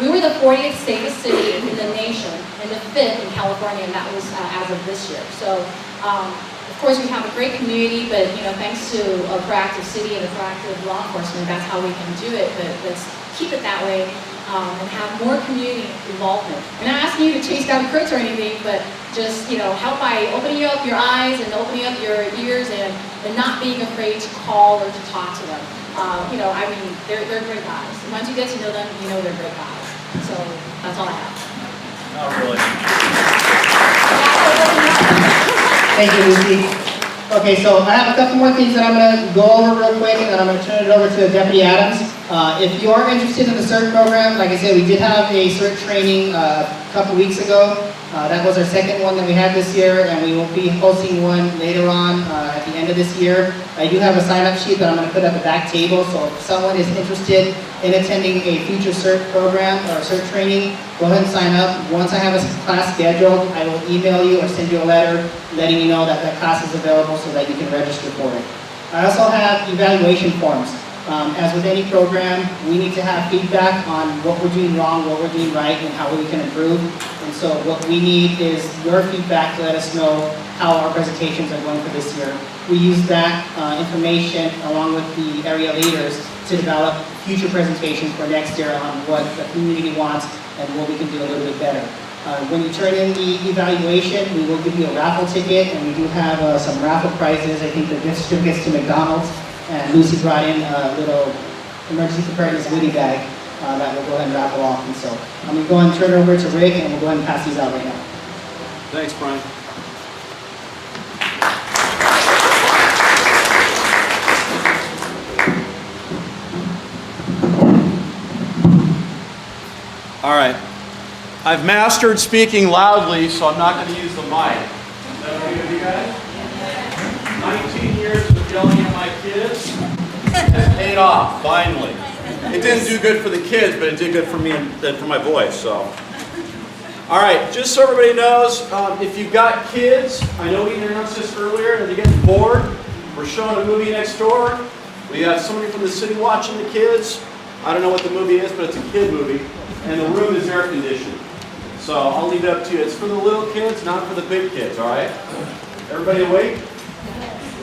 We were the 40th safest city in the nation, and the 5th in California, and that was as of this year. So, of course, we have a great community, but thanks to a proactive city and a proactive law enforcement, that's how we can do it. But let's keep it that way and have more community involvement. I'm not asking you to chase down crooks or anything, but just help by opening up your eyes and opening up your ears and not being afraid to call or to talk to them. They're great guys. Once you get to know them, they're great guys. So that's all I have. Not really. Thank you, Lucy. Okay, so I have a couple more things that I'm going to go over real quick, and then I'm going to turn it over to Deputy Adams. If you are interested in the CERT program, like I said, we did have a CERT training a couple weeks ago. That was our second one that we had this year, and we will be hosting one later on at the end of this year. I do have a sign-up sheet that I'm going to put at the back table, so if someone is interested in attending a future CERT program or CERT training, go ahead and sign up. Once I have a class scheduled, I will email you or send you a letter letting you know that that class is available so that you can register for it. I also have evaluation forms. As with any program, we need to have feedback on what we're doing wrong, what we're doing right, and how we can improve. And so what we need is your feedback to let us know how our presentations are going for this year. We use that information along with the area leaders to develop future presentations for next year on what the community wants and what we can do a little bit better. When you turn in the evaluation, we will give you a raffle ticket, and we do have some raffle prizes. I think the gift certificates to McDonald's. And Lucy brought in a little emergency preparedness goodie bag that we'll go ahead and raffle off. And so I'm going to go and turn it over to Rick, and we'll go ahead and pass these out right now. Thanks, Brian. All right. I've mastered speaking loudly, so I'm not going to use the mic. Is that okay with you guys? 19 years of yelling at my kids has paid off, finally. It didn't do good for the kids, but it did good for me and for my voice, so. All right, just so everybody knows, if you've got kids, I know we announced this earlier, and if you're getting bored, we're showing a movie next door. We have somebody from the city watching the kids. I don't know what the movie is, but it's a kid movie, and the room is air conditioned. So I'll leave it up to you. It's for the little kids, not for the big kids, all right? Everybody awake?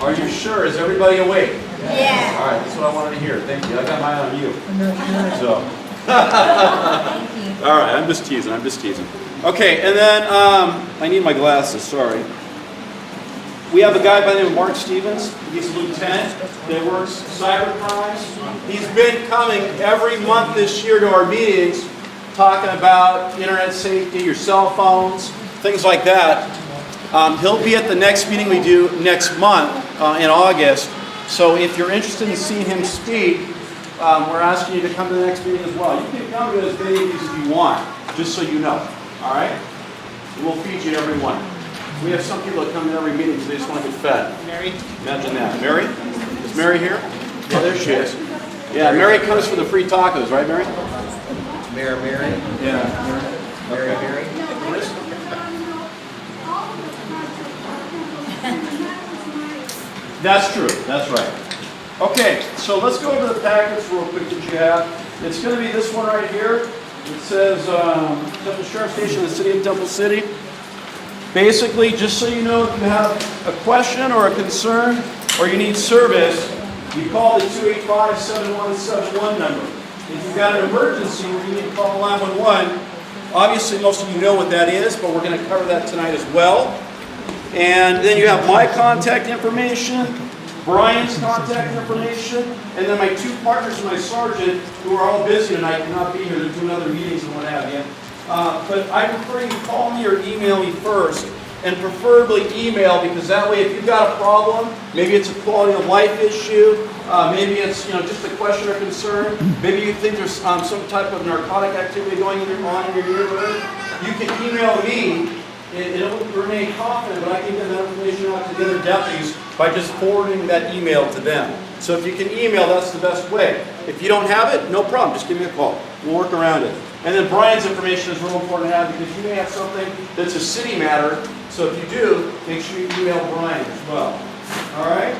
Are you sure? Is everybody awake? Yeah. All right, that's what I wanted to hear. Thank you. I got my eye on you. So. All right, I'm just teasing. Okay, and then I need my glasses, sorry. We have a guy by the name of Mark Stevens. He's a lieutenant that works cyber crimes. He's been coming every month this year to our meetings talking about internet safety, your cell phones, things like that. He'll be at the next meeting we do next month in August. So if you're interested in seeing him speak, we're asking you to come to the next meeting as well. You can come to as many meetings as you want, just so you know. All right? We'll feed you every one. We have some people that come to every meeting because they just want to get fed. Mary? Imagine that. Mary? Is Mary here? Yeah, there she is. Yeah, Mary comes for the free tacos, right, Mary? Mary? Yeah. Mary? That's true. That's right. Okay, so let's go over the packets real quick that you have. It's going to be this one right here. It says Temple Sheriff Station in the City of Temple City. Basically, just so you know, if you have a question or a concern or you need service, you call the 285-7171 number. If you've got an emergency where you need to call 911, Obviously, most of you know what that is, but we're going to cover that tonight as well. And then you have my contact information, Brian's contact information, and then my two partners and my sergeant, who are all busy tonight, cannot be here. They're doing other meetings and what have you. But I prefer you call me or email me first, and preferably email, because that way if you've got a problem, maybe it's a quality of life issue, maybe it's just a question or concern, maybe you think there's some type of narcotic activity going on in your neighborhood, you can email me. It'll remain confident, but I can get that information out to the other deputies by just forwarding that email to them. So if you can email, that's the best way. If you don't have it, no problem, just give me a call. We'll work around it. And then Brian's information is real important to have, because you may have something that's a city matter. So if you do, make sure you email Brian as well. All right?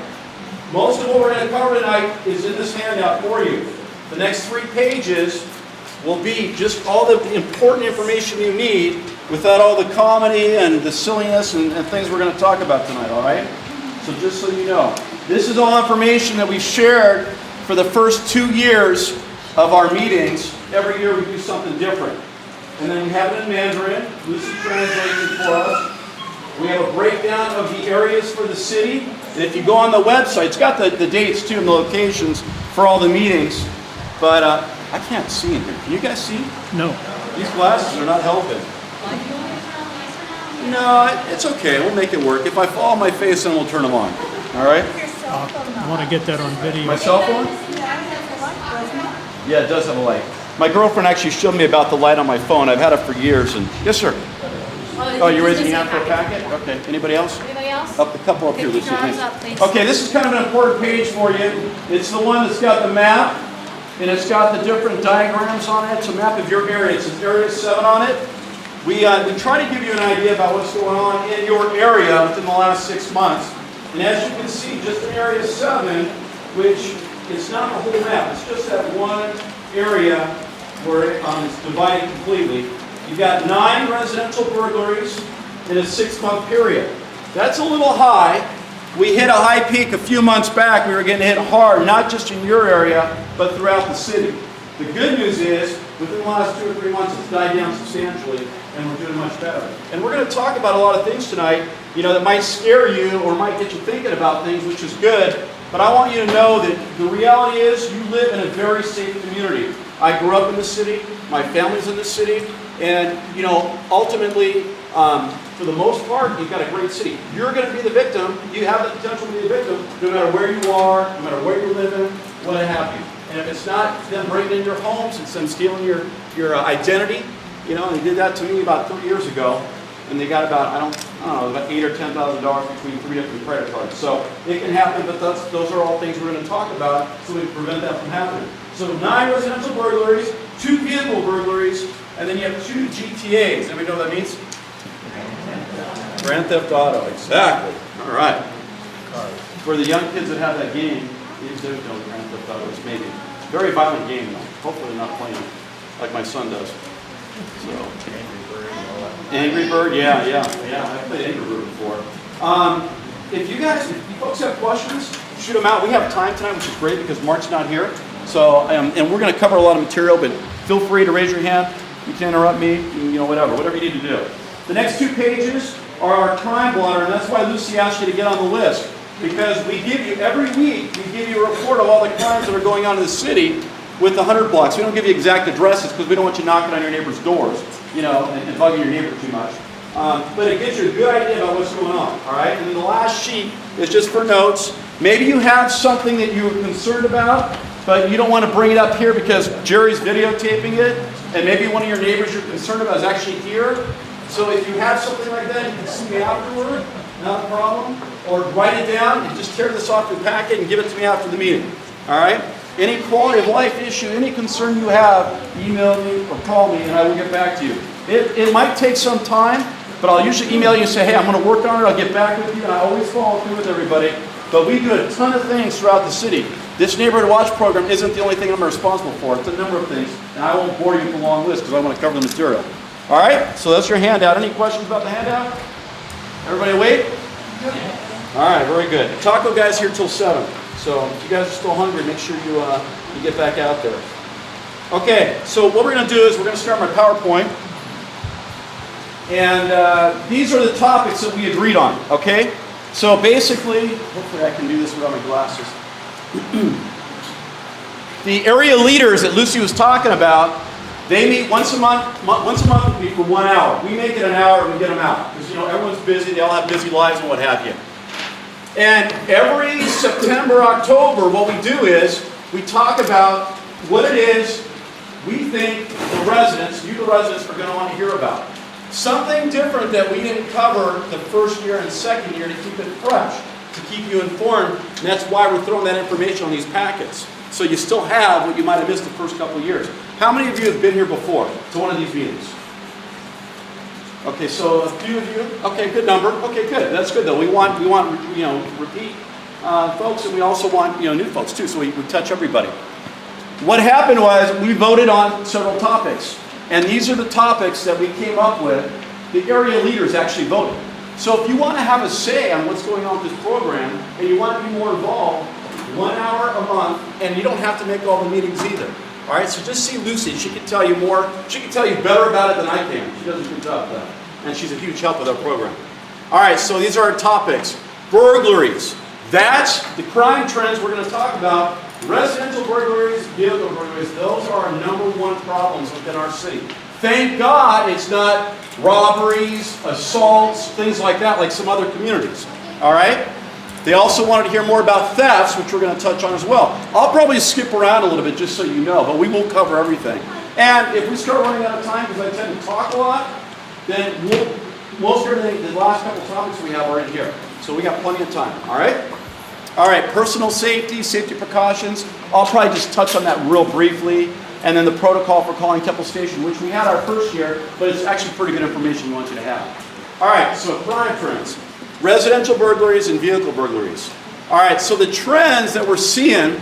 Most of what we're going to cover tonight is in this handout for you. The next 3 pages will be just all the important information you need without all the comedy and the silliness and things we're going to talk about tonight, all right? So just so you know, this is all information that we shared for the first 2 years of our meetings. Every year we do something different. And then we have it in Mandarin. Lucy translates it for us. We have a breakdown of the areas for the city. And if you go on the website, it's got the dates too and the locations for all the meetings. But I can't see in here. Can you guys see? No. These glasses are not helping. No, it's okay. We'll make it work. If I fall on my face, then we'll turn them on. All right? I want to get that on video. My cell phone? Yeah, it does have a light. My girlfriend actually showed me about the light on my phone. I've had it for years. And yes, sir. Oh, you're raising your hand for a packet? Okay. Anybody else? Anybody else? Up, a couple up here. Keep your arms up, please. Okay, this is kind of an important page for you. It's the one that's got the map, and it's got the different diagrams on it. It's a map of your area. It says Area 7 on it. We try to give you an idea about what's going on in your area within the last 6 months. And as you can see, just in Area 7, which is not the whole map, it's just that one area where it's divided completely. You've got 9 residential burglaries in a 6-month period. That's a little high. We hit a high peak a few months back. We were getting hit hard, not just in your area, but throughout the city. The good news is, within the last 2 or 3 months, it's died down substantially, and we're doing much better. And we're going to talk about a lot of things tonight, that might scare you or might get you thinking about things, which is good. But I want you to know that the reality is you live in a very safe community. I grew up in the city. My family's in the city. And, ultimately, for the most part, you've got a great city. You're going to be the victim. You have the potential to be the victim, no matter where you are, no matter where you live in, what have you. And if it's not them breaking into your homes, it's them stealing your identity. They did that to me about 3 years ago, and they got about, I don't know, about $8,000 or $10,000 between 3 different credit cards. So it can happen, but those are all things we're going to talk about so we can prevent that from happening. So 9 residential burglaries, 2 vehicle burglaries, and then you have 2 GTAs. Anybody know what that means? Grand Theft Auto, exactly. All right. For the young kids that have that game, there's no Grand Theft Auto, it's maybe. Very violent game, though. Hopefully they're not playing it like my son does. So. Angry Bird, yeah. I've played Angry Bird before. If you folks have questions, shoot them out. We have time tonight, which is great because Mark's not here. So, and we're going to cover a lot of material, but feel free to raise your hand. You can interrupt me, whatever you need to do. The next 2 pages are our crime blotter, and that's why Lucy asked you to get on the list. Because we give you, every week, we give you a report of all the crimes that are going on in the city with the 100 blocks. We don't give you exact addresses because we don't want you knocking on your neighbor's doors, and bugging your neighbor too much. But it gives you a good idea about what's going on, all right? And then the last sheet is just for notes. Maybe you have something that you're concerned about, but you don't want to bring it up here because Jerry's videotaping it, and maybe one of your neighbors you're concerned about is actually here. So if you have something like that, you can see me afterward, not a problem. Or write it down and just tear this off your packet and give it to me after the meeting. All right? Any quality of life issue, any concern you have, email me or call me and I will get back to you. It might take some time, but I'll usually email you and say, hey, I'm going to work on it, I'll get back with you, and I always follow through with everybody. But we do a ton of things throughout the city. This Neighborhood Watch program isn't the only thing I'm responsible for. It's a number of things, and I won't bore you with a long list because I want to cover the material. All right? So that's your handout. Any questions about the handout? Everybody awake? All right, very good. Taco guy's here till 7. So if you guys are still hungry, make sure you get back out there. Okay, so what we're going to do is we're going to start my PowerPoint. And these are the topics that we agreed on, okay? So basically, hopefully I can do this without my glasses. The area leaders that Lucy was talking about, they meet once a month we meet for 1 hour. We make it an hour and we get them out. Because, everyone's busy, they all have busy lives and what have you. And every September, October, what we do is we talk about what it is we think the residents, you the residents, are going to want to hear about. Something different that we didn't cover the first year and second year to keep it fresh, to keep you informed, and that's why we're throwing that information on these packets. So you still have what you might have missed the first couple of years. How many of you have been here before to one of these meetings? Okay, so a few of you. Okay, good number. Okay, good. That's good though. We want repeat folks, and we also want new folks too. So we touch everybody. What happened was we voted on several topics, and these are the topics that we came up with. The area leaders actually voted. So if you want to have a say on what's going on with this program, and you want to be more involved, 1 hour a month, and you don't have to make all the meetings either. All right, so just see Lucy. She can tell you more. She can tell you better about it than I can. She does a good job of that. And she's a huge help with our program. All right, so these are our topics. Burglaries. That's the crime trends we're going to talk about. Residential burglaries, vehicle burglaries, those are our #1 problems within our city. Thank God it's not robberies, assaults, things like that, like some other communities. All right? They also wanted to hear more about thefts, which we're going to touch on as well. I'll probably skip around a little bit just so you know, but we will cover everything. And if we start running out of time, because I tend to talk a lot, then most everything, the last couple topics we have are in here. So we got plenty of time, all right? All right, personal safety, safety precautions. I'll probably just touch on that real briefly. And then the protocol for calling Temple Station, which we had our first year, but it's actually pretty good information we want you to have. All right, so crime trends. Residential burglaries and vehicle burglaries. All right, so the trends that we're seeing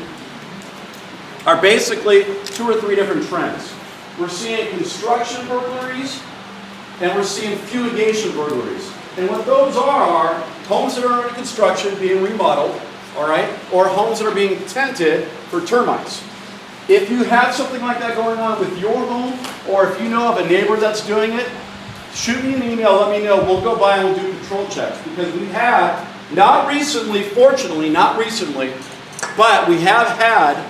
are basically 2 or 3 different trends. We're seeing construction burglaries, and we're seeing fumigation burglaries. And what those are homes that are under construction being remodeled, all right, or homes that are being tented for termites. If you have something like that going on with your home, or if you know of a neighbor that's doing it, shoot me an email, let me know. We'll go by and we'll do patrol checks. Because we have, not recently, fortunately, not recently, but we have had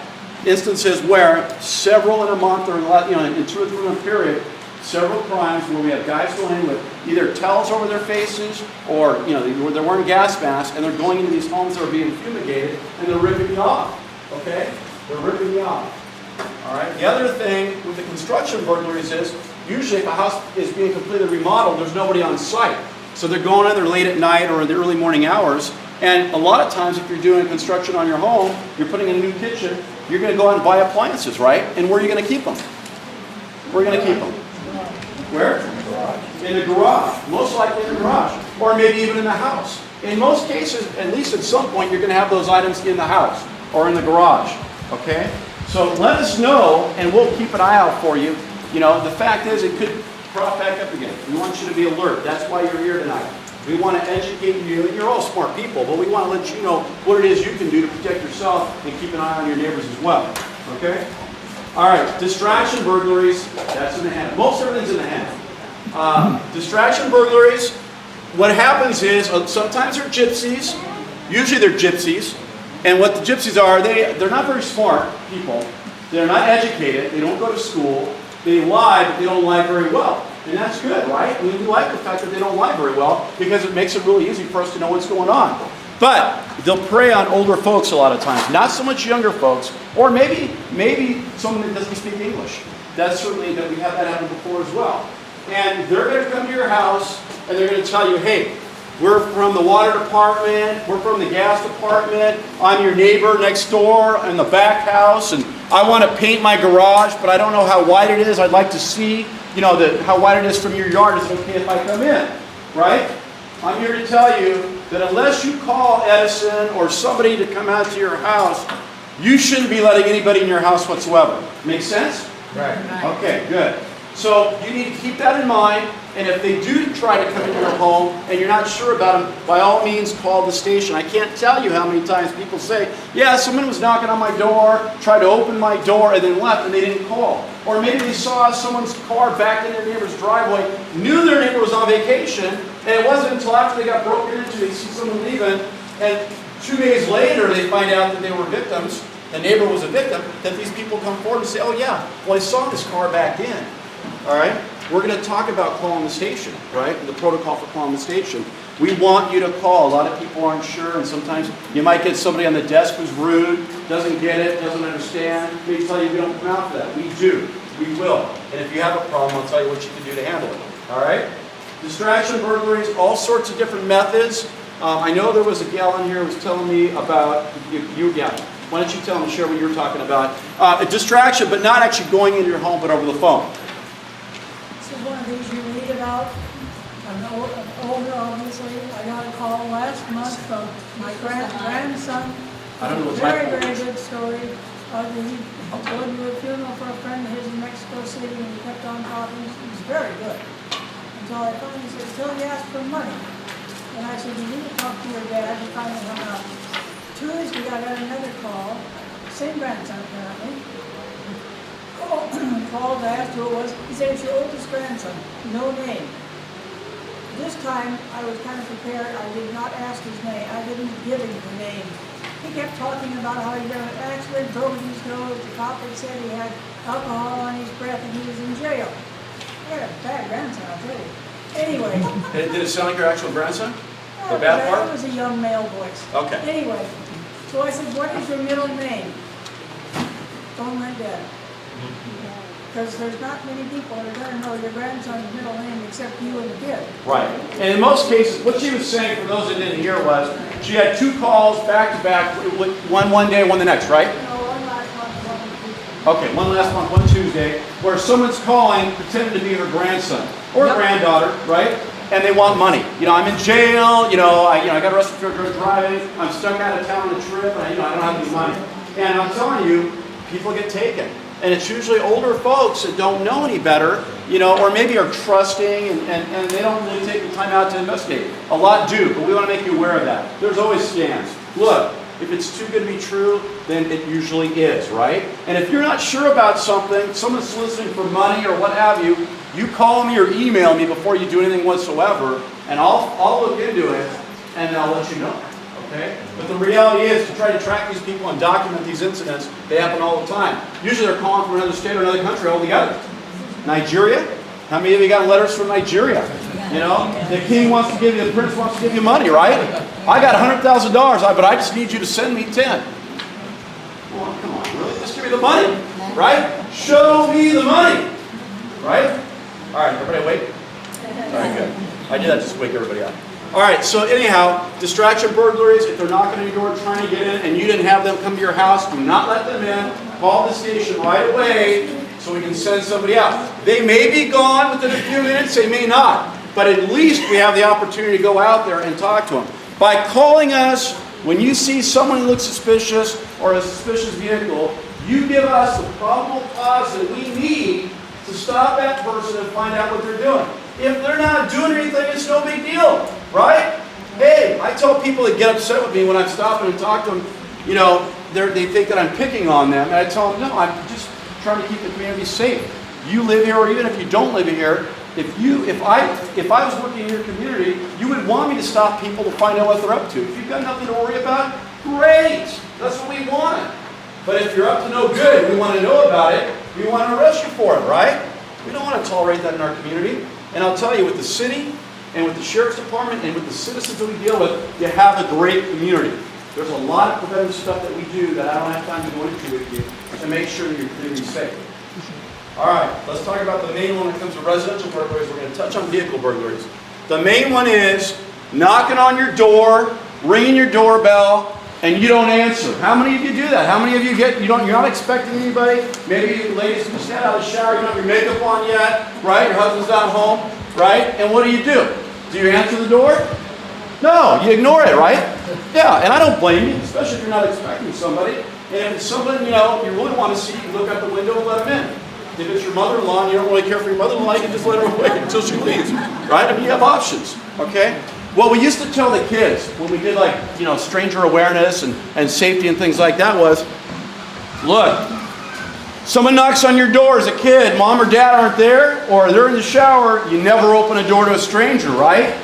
instances where several in a month or in 2 or 3 month period, several crimes where we have guys going in with either towels over their faces or they're wearing gas masks and they're going into these homes that are being fumigated and they're ripping you off. Okay? They're ripping you off. All right. The other thing with the construction burglaries is usually if a house is being completely remodeled, there's nobody on site. So they're going in there late at night or in the early morning hours. And a lot of times if you're doing construction on your home, you're putting in a new kitchen, you're going to go out and buy appliances, right? And where are you going to keep them? Where are you going to keep them? Where? In the garage. Most likely in the garage. Or maybe even in the house. In most cases, at least at some point, you're going to have those items in the house or in the garage. Okay? So let us know, and we'll keep an eye out for you. The fact is, it could prop back up again. We want you to be alert. That's why you're here tonight. We want to educate you, and you're all smart people, but we want to let you know what it is you can do to protect yourself and keep an eye on your neighbors as well. Okay? All right, distraction burglaries, that's in the hand. Most everything's in the hand. Distraction burglaries, what happens is, sometimes they're gypsies, usually they're gypsies, and what the gypsies are, they're not very smart people, they're not educated, they don't go to school, they lie, but they don't lie very well. And that's good, right? I mean, we like the fact that they don't lie very well because it makes it really easy for us to know what's going on. But they'll prey on older folks a lot of times, not so much younger folks, or maybe someone that doesn't speak English. That's certainly, that we have that happen before as well. And they're going to come to your house and they're going to tell you, hey, we're from the water department, we're from the gas department, I'm your neighbor next door in the back house, and I want to paint my garage, but I don't know how wide it is. I'd like to see, how wide it is from your yard. Is it okay if I come in? Right? I'm here to tell you that unless you call Edison or somebody to come out to your house, you shouldn't be letting anybody in your house whatsoever. Make sense? Right. Okay, good. So you need to keep that in mind, and if they do try to come into your home and you're not sure about them, by all means call the station. I can't tell you how many times people say, yeah, someone was knocking on my door, tried to open my door, and then left, and they didn't call. Or maybe they saw someone's car backed in their neighbor's driveway, knew their neighbor was on vacation, and it wasn't until after they got broken into, they see someone leaving, and 2 days later they find out that they were victims, the neighbor was a victim, that these people come forward and say, oh yeah, well I saw this car back in. All right? We're going to talk about calling the station, right? The protocol for calling the station. We want you to call. A lot of people aren't sure, and sometimes you might get somebody on the desk who's rude, doesn't get it, doesn't understand. They tell you we don't come out for that. We do. We will. And if you have a problem, I'll tell you what you can do to handle it. All right? Distraction burglaries, all sorts of different methods. I know there was a gal in here who was telling me about, yeah. Why don't you tell them, share what you were talking about. A distraction, but not actually going into your home, but over the phone. This is one of these you read about. I'm older, obviously. I got a call last month from my grandson. I don't know what's Very, very good story. He going to a funeral for a friend of his in Mexico City, and he kept on talking. He was very good. Until I finally said, until he asked for money. And I said, you need to talk to your dad. He finally hung up. Tuesday, I got another call. Same grandson, apparently. Called, asked who it was. He said, it's your oldest grandson. No name. This time, I was kind of prepared. I did not ask his name. I didn't give him the name. He kept talking about how he got an accident, broke his nose. The cop had said he had alcohol on his breath and he was in jail. I got a bad grandson, I'll tell you. Anyway. Did it sound like your actual grandson? No, The bad part? That was a young male voice. Okay. Anyway, so I said, what is your middle name? Don't let that. Because there's not many people that are going to know your grandson's middle name except you and the kid. Right. And in most cases, what she was saying, for those that didn't hear, was she had 2 calls back to back, one day, one the next, right? No, one last month, one Tuesday. Okay, one last month, one Tuesday, where someone's calling pretending to be her grandson or granddaughter, right? And they want money. You know, I'm in jail. I got arrested for drunk driving. I'm stuck out of town on a trip, and I don't have any money. And I'm telling you, people get taken. And it's usually older folks that don't know any better, or maybe are trusting and they don't really take the time out to investigate. A lot do, but we want to make you aware of that. There's always scams. Look, if it's too good to be true, then it usually is, right? And if you're not sure about something, someone's soliciting for money or what have you, you call me or email me before you do anything whatsoever, and I'll look into it and I'll let you know. Okay? But the reality is to try to track these people and document these incidents. They happen all the time. Usually they're calling from another state or another country altogether. Nigeria? How many of you got letters from Nigeria? The king wants to give you, the prince wants to give you money, right? I got $100,000, but I just need you to send me 10. Well, come on, really? Just give me the money, right? Show me the money, right? All right, everybody wait. All right, good. I did that just to wake everybody up. All right, so anyhow, distraction burglaries, if they're knocking on your door trying to get in and you didn't have them come to your house, do not let them in. Call the station right away so we can send somebody out. They may be gone within a few minutes, they may not. But at least we have the opportunity to go out there and talk to them. By calling us, when you see someone who looks suspicious or a suspicious vehicle, you give us the probable cause that we need to stop that person and find out what they're doing. If they're not doing anything, it's no big deal, right? Hey, I tell people that get upset with me when I'm stopping and talk to them, they think that I'm picking on them, and I tell them, no, I'm just trying to keep the community safe. You live here, or even if you don't live here, if I was working in your community, you would want me to stop people to find out what they're up to. If you've got nothing to worry about, great, that's what we want. But if you're up to no good, we want to know about it, we want to arrest you for it, right? We don't want to tolerate that in our community. And I'll tell you, with the city and with the sheriff's department and with the citizens that we deal with, you have a great community. There's a lot of preventive stuff that we do that I don't have time to go into with you to make sure that your community is safe. All right, let's talk about the main one when it comes to residential burglaries. We're going to touch on vehicle burglaries. The main one is knocking on your door, ringing your doorbell, and you don't answer. How many of you do that? How many of you you're not expecting anybody? Maybe you ladies just got out of the shower, you don't have your makeup on yet, right? Your husband's not home, right? And what do? Do you answer the door? No, you ignore it, right? Yeah, and I don't blame you, especially if you're not expecting somebody. And if it's someone, you really want to see, you look out the window and let them in. If it's your mother-in-law and you don't really care for your mother-in-law, you can just let her wait until she leaves, right? I mean, you have options, okay? What we used to tell the kids when we did like, you know, stranger awareness and safety and things like that was, look, someone knocks on your door as a kid, mom or dad aren't there, or they're in the shower, you never open a door to a stranger, right?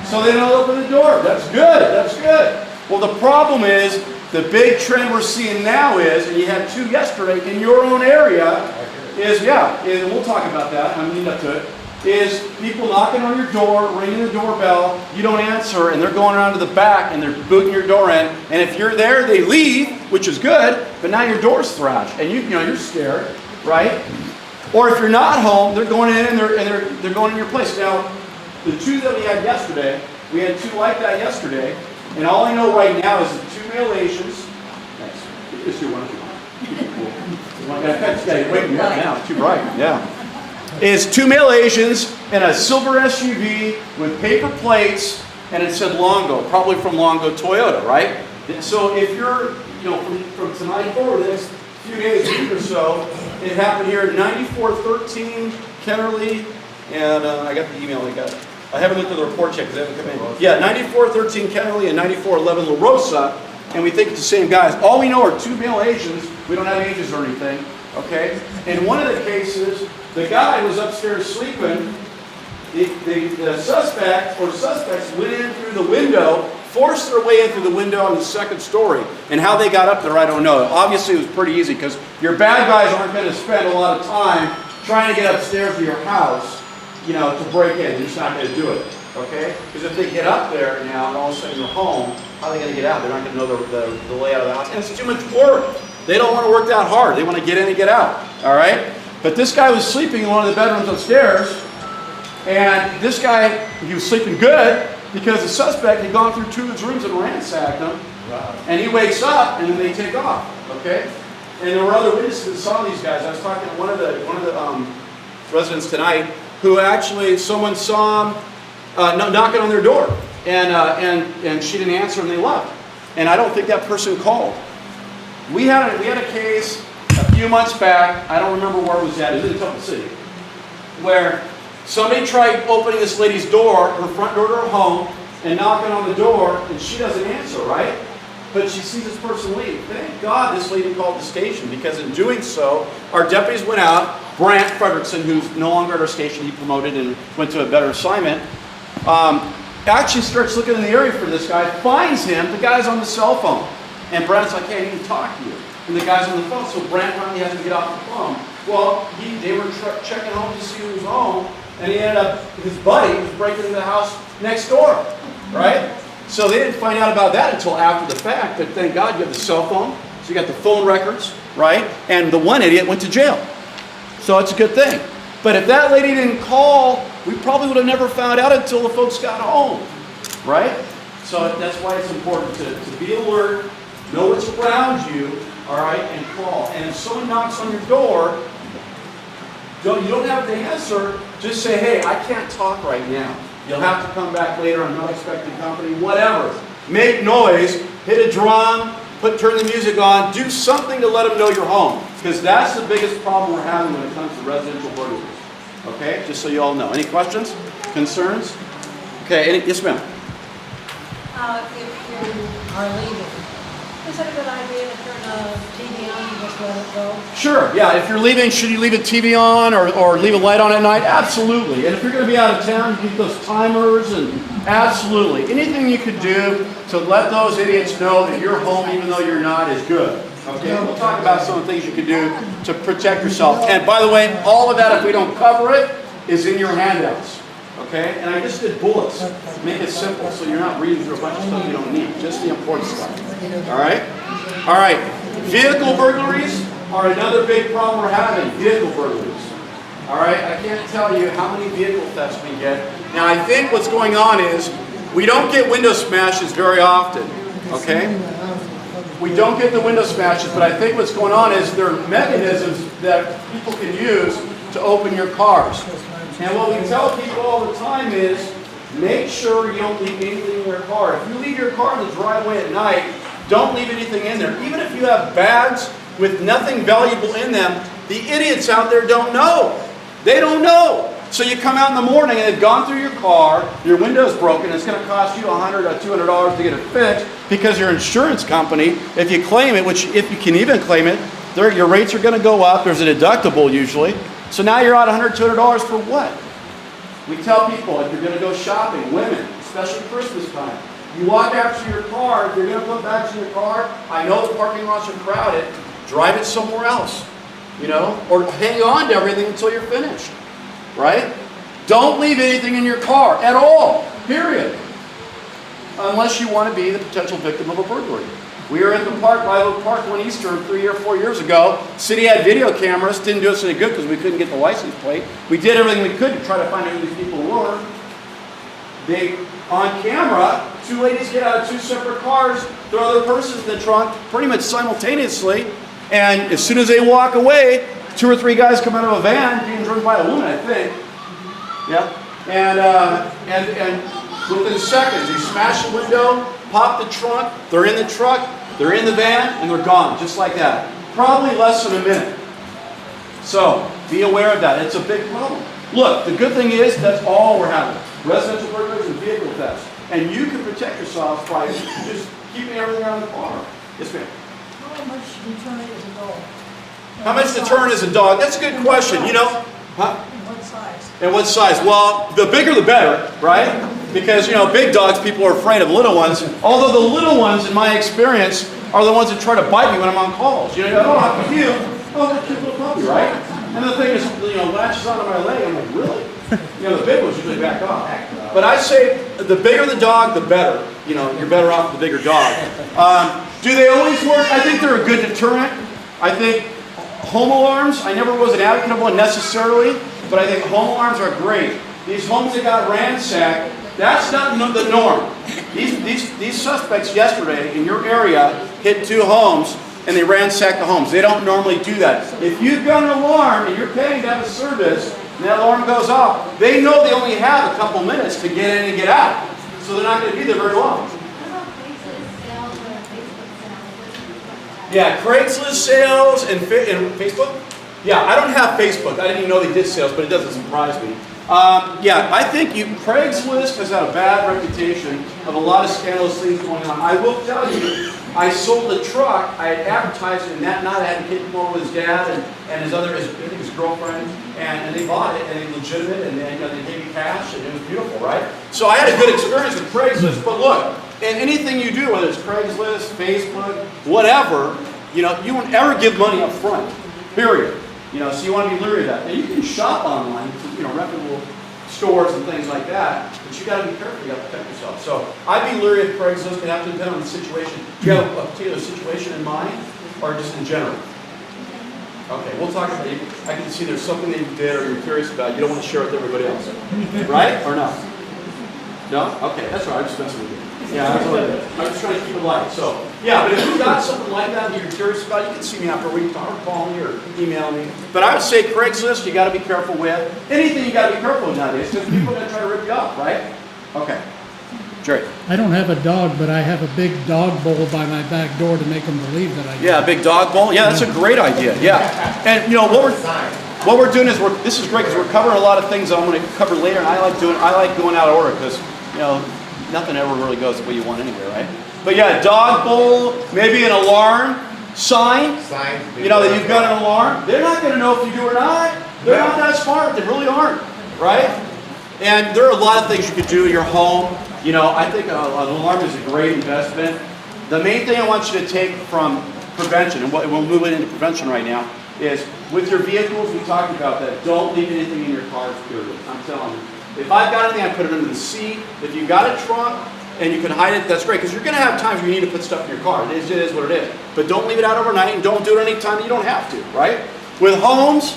So they don't open the door. That's good, that's good. Well, the problem is, the big trend we're seeing now is, and you had 2 yesterday in your own area, is, and we'll talk about that, I'm leading up to it, is people knocking on your door, ringing the doorbell, you don't answer, and they're going around to the back and they're booting your door in, and if you're there, they leave, which is good, but now your door's thrashed, and you know, you're scared, right? Or if you're not home, they're going in and they're going in your place. Now, the 2 that we had yesterday, we had 2 like that yesterday, and all I know right now is the 2 male Asians. Thanks. It's too wonderful. Wait me up now. It's too bright. Yeah. It's 2 male Asians in a silver SUV with paper plates, and it said Longo, probably from Longo Toyota, right? So if you're, you know, from tonight forward, the next few days, week or so, it happened here at 9413 Kennerly, and I got the email. I haven't looked at the report yet because they haven't come in. Yeah, 9413 Kennerly and 9411 La Rosa, and we think it's the same guys. All we know are 2 male Asians. We don't have ages or anything, okay? In one of the cases, the guy was upstairs sleeping. The suspect or suspects went in through the window, forced their way in through the window on the 2nd story. And how they got up there, I don't know. Obviously, it was pretty easy because your bad guys aren't going to spend a lot of time trying to get upstairs to your house, you know, to break in. They're just not going to do it, okay? Because if they get up there now and all of a sudden you're home, how are they going to get out? They're not going to know the layout of the house. And it's too much work. They don't want to work that hard. They want to get in and get out, all right? But this guy was sleeping in one of the bedrooms upstairs, and this guy, he was sleeping good because the suspect had gone through 2 of his rooms and ransacked them, and he wakes up, and then they take off, okay? And there were other witnesses that saw these guys. I was talking to one of the residents tonight who actually, someone saw him knocking on their door, and she didn't answer, and they left. And I don't think that person called. We had a case a few months back, I don't remember where it was at, it was in Temple City, where somebody tried opening this lady's door, her front door to her home, and knocking on the door, and she doesn't answer, right? But she sees this person leave. Thank God this lady called the station, because in doing so, our deputies went out. Brant Fredrickson, who's no longer at our station, he promoted and went to a better assignment, actually starts looking in the area for this guy, finds him, the guy's on the cell phone. And Brant's like, hey, I need to talk to you. And the guy's on the phone, so Brant finally has to get off the phone. Well, they were checking home to see who was home, and he ended up, his buddy was breaking into the house next door, right? So they didn't find out about that until after the fact, but thank God you have the cell phone, so you got the phone records, right? And the one idiot went to jail. So it's a good thing. But if that lady didn't call, we probably would have never found out until the folks got home, right? So that's why it's important to be alert, know what's around you, all right, and call. And if someone knocks on your door, you don't have to answer. Just say, hey, I can't talk right now. You'll have to come back later. I'm not expecting company. Whatever. Make noise. Hit a drum. Turn the music on. Do something to let them know you're home. Because that's the biggest problem we're having when it comes to residential burglaries. Okay? Just so you all know. Any questions? Concerns? Okay. Yes, ma'am. If you are leaving, is it a good idea to turn the TV on and just let it go? Sure, yeah. If you're leaving, should you leave a TV on or leave a light on at night? Absolutely. And if you're going to be out of town, you keep those timers and absolutely. Anything you could do to let those idiots know that you're home even though you're not is good. Okay, we'll talk about some of the things you can do to protect yourself. And by the way, all of that, if we don't cover it, is in your handouts. Okay? And I just did bullets. Make it simple so you're not reading through a bunch of stuff you don't need. Just the important stuff. All right? All right. Vehicle burglaries are another big problem we're having. Vehicle burglaries. All right? I can't tell you how many vehicle thefts we get. Now, I think what's going on is we don't get window smashes very often. Okay? We don't get the window smashes, but I think what's going on is there are mechanisms that people can use to open your cars. And what we tell people all the time is, make sure you don't leave anything in your car. If you leave your car in the driveway at night, don't leave anything in there. Even if you have bags with nothing valuable in them, The idiots out there don't know. They don't know. So you come out in the morning and they've gone through your car, your window's broken, it's going to cost you $100 or $200 to get it fixed because your insurance company, if you claim it, which if you can even claim it, your rates are going to go up. There's a deductible usually. So now you're out $100, $200 for what? We tell people if you're going to go shopping, women, especially Christmas time, you walk out to your car, if you're going to put back to your car, I know the parking lots are crowded, drive it somewhere else, you know, or hang on to everything until you're finished, right? Don't leave anything in your car at all, period, unless you want to be the potential victim of a burglary. We were in the park, Live Oak Park one Easter 3 or 4 years ago. City had video cameras, didn't do us any good because we couldn't get the license plate. We did everything we could to try to find out who these people were. They, on camera, 2 ladies get out of 2 separate cars, throw their purses in the trunk pretty much simultaneously, and as soon as they walk away, 2 or 3 guys come out of a van being driven by a woman, I think. Yeah, and within seconds, they smash the window, pop the trunk, they're in the truck, they're in the van, and they're gone, just like that. Probably less than a minute. So, be aware of that. It's a big problem. Look, the good thing is, that's all we're having. Residential burglaries and vehicle thefts. And you can protect yourself by just keeping everything around the car. Yes, ma'am. How much return is a dog? How much to turn is a dog? That's a good question. You know, huh? And what size? And what size? Well, the bigger the better, right? Because, you know, big dogs, people are afraid of little ones. Although the little ones, in my experience, are the ones that try to bite me when I'm on calls. You know, oh, how cute. Oh, that cute little puppy, right? And the thing is, you know, latches onto my leg. I'm like, really? You know, the big ones usually back off. But I say, the bigger the dog, the better. You know, you're better off with the bigger dog. Do they always work? I think they're a good deterrent. I think home alarms, I never was an advocate of one necessarily, but I think home alarms are great. These homes that got ransacked, that's not the norm. These suspects yesterday in your area hit 2 homes and they ransacked the homes. They don't normally do that. If you've got an alarm and you're paying to have a service and that alarm goes off, they know they only have a couple minutes to get in and get out. So they're not going to be there very long. Yeah, Craigslist sales and Facebook? Yeah, I don't have Facebook. I didn't even know they did sales, but it doesn't surprise me. Yeah, I think Craigslist has had a bad reputation of a lot of scandalous things going on. I will tell you, I sold a truck. I had advertised it, and that night I had a kid come over with his dad and his girlfriend, and they bought it, and they legitimate, and you know, they gave me cash, and it was beautiful, right? So I had a good experience with Craigslist. But look, in anything you do, whether it's Craigslist, Facebook, whatever, you know, you won't ever give money up front. Period. You know, so you want to be leery of that. Now, you can shop online, you know, reputable stores and things like that, but you got to be careful. You got to protect yourself. So I'd be leery of Craigslist. It have to depend on the situation. Do you have a particular situation in mind, or just in general? Okay, we'll talk about it. I can see there's something that you did or you're curious about. You don't want to share it with everybody else, right? Or no? No? Okay, that's right. I'm just messing with you. Yeah, that's what it is. I'm just trying to keep it light. So, yeah, but if you've got something like that that you're curious about, you can see me after a week, or call me, or email me. But I would say Craigslist, you got to be careful with. Anything you got to be careful with nowadays, because people are going to try to rip you off, right? Okay. Jerry. I don't have a dog, but I have a big dog bowl by my back door to make them believe that I do. Yeah, a big dog bowl. Yeah, that's a great idea. Yeah. And, you know, what we're doing is, this is great, because we're covering a lot of things that I'm going to cover later, and I like going out of order, because, you know, nothing ever really goes the way you want anyway, right? But yeah, dog bowl, maybe an alarm sign. You know, that you've got an alarm. They're not going to know if you do or not. They're not that smart. They really aren't, right? And there are a lot of things you could do in your home. You know, I think an alarm is a great investment. The main thing I want you to take from prevention, and we'll move into prevention right now, is with your vehicles, we talked about that. Don't leave anything in your cars, period. I'm telling you. If I've got anything, I put it under the seat. If you've got a trunk and you can hide it, that's great, because you're going to have times where you need to put stuff in your car. It is what it is. But don't leave it out overnight, and don't do it any time that you don't have to, right? With homes,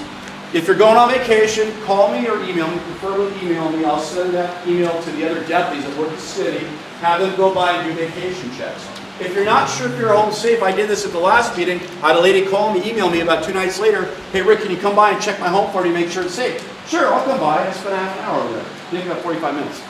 if you're going on vacation, call me or email me. Preferably email me. I'll send that email to the other deputies that work in the city, have them go by and do vacation checks. If you're not sure if your home's safe, I did this at the last meeting. I had a lady call me, email me about 2 nights later. Hey, Rick, can you come by and check my home for me to make sure it's safe? Sure, I'll come by. I spent a half an hour over there. I think about 45 minutes.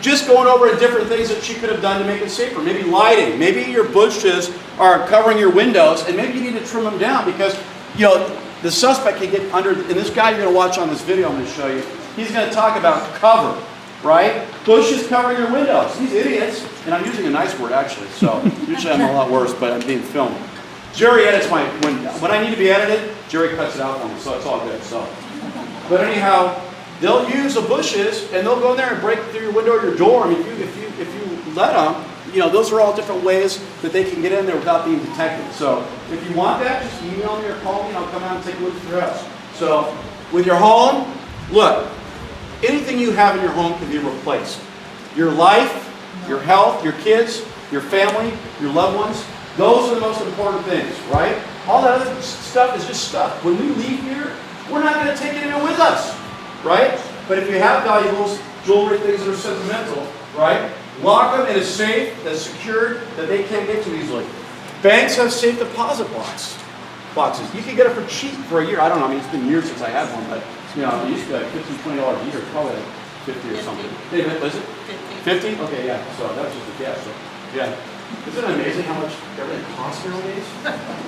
Just going over different things that she could have done to make it safer. Maybe lighting. Maybe your bushes are covering your windows, and maybe you need to trim them down because, you know, the suspect can get under, and this guy you're going to watch on this video I'm going to show you, he's going to talk about cover, right? Bushes covering your windows. These idiots, and I'm using a nice word actually, so usually I'm a lot worse, but I'm being filmed. Jerry edits when I need to be edited, Jerry cuts it out for me, so it's all good. So, but anyhow, they'll use the bushes and they'll go in there and break through your window or your door. I mean, if you let them, you know, those are all different ways that they can get in there without being detected. So if you want that, just email me or call me and I'll come out and take a look at your house. So with your home, look, anything you have in your home can be replaced. Your life, your health, your kids, your family, your loved ones, those are the most important things, right? All that other stuff is just stuff. When we leave here, we're not going to take it in with us, right? But if you have valuables, jewelry, things that are sentimental, right? Lock them in a safe that's secured that they can't get to easily. Banks have safe deposit boxes. You can get it for cheap for a year. I don't know. I mean, it's been years since I had one, but you know, it used to be like $15, $20 a year. Probably like 50 or something. Hey, was it 50? Okay, yeah. So that was just a guess. So, yeah. Isn't it amazing how much everything costs nowadays?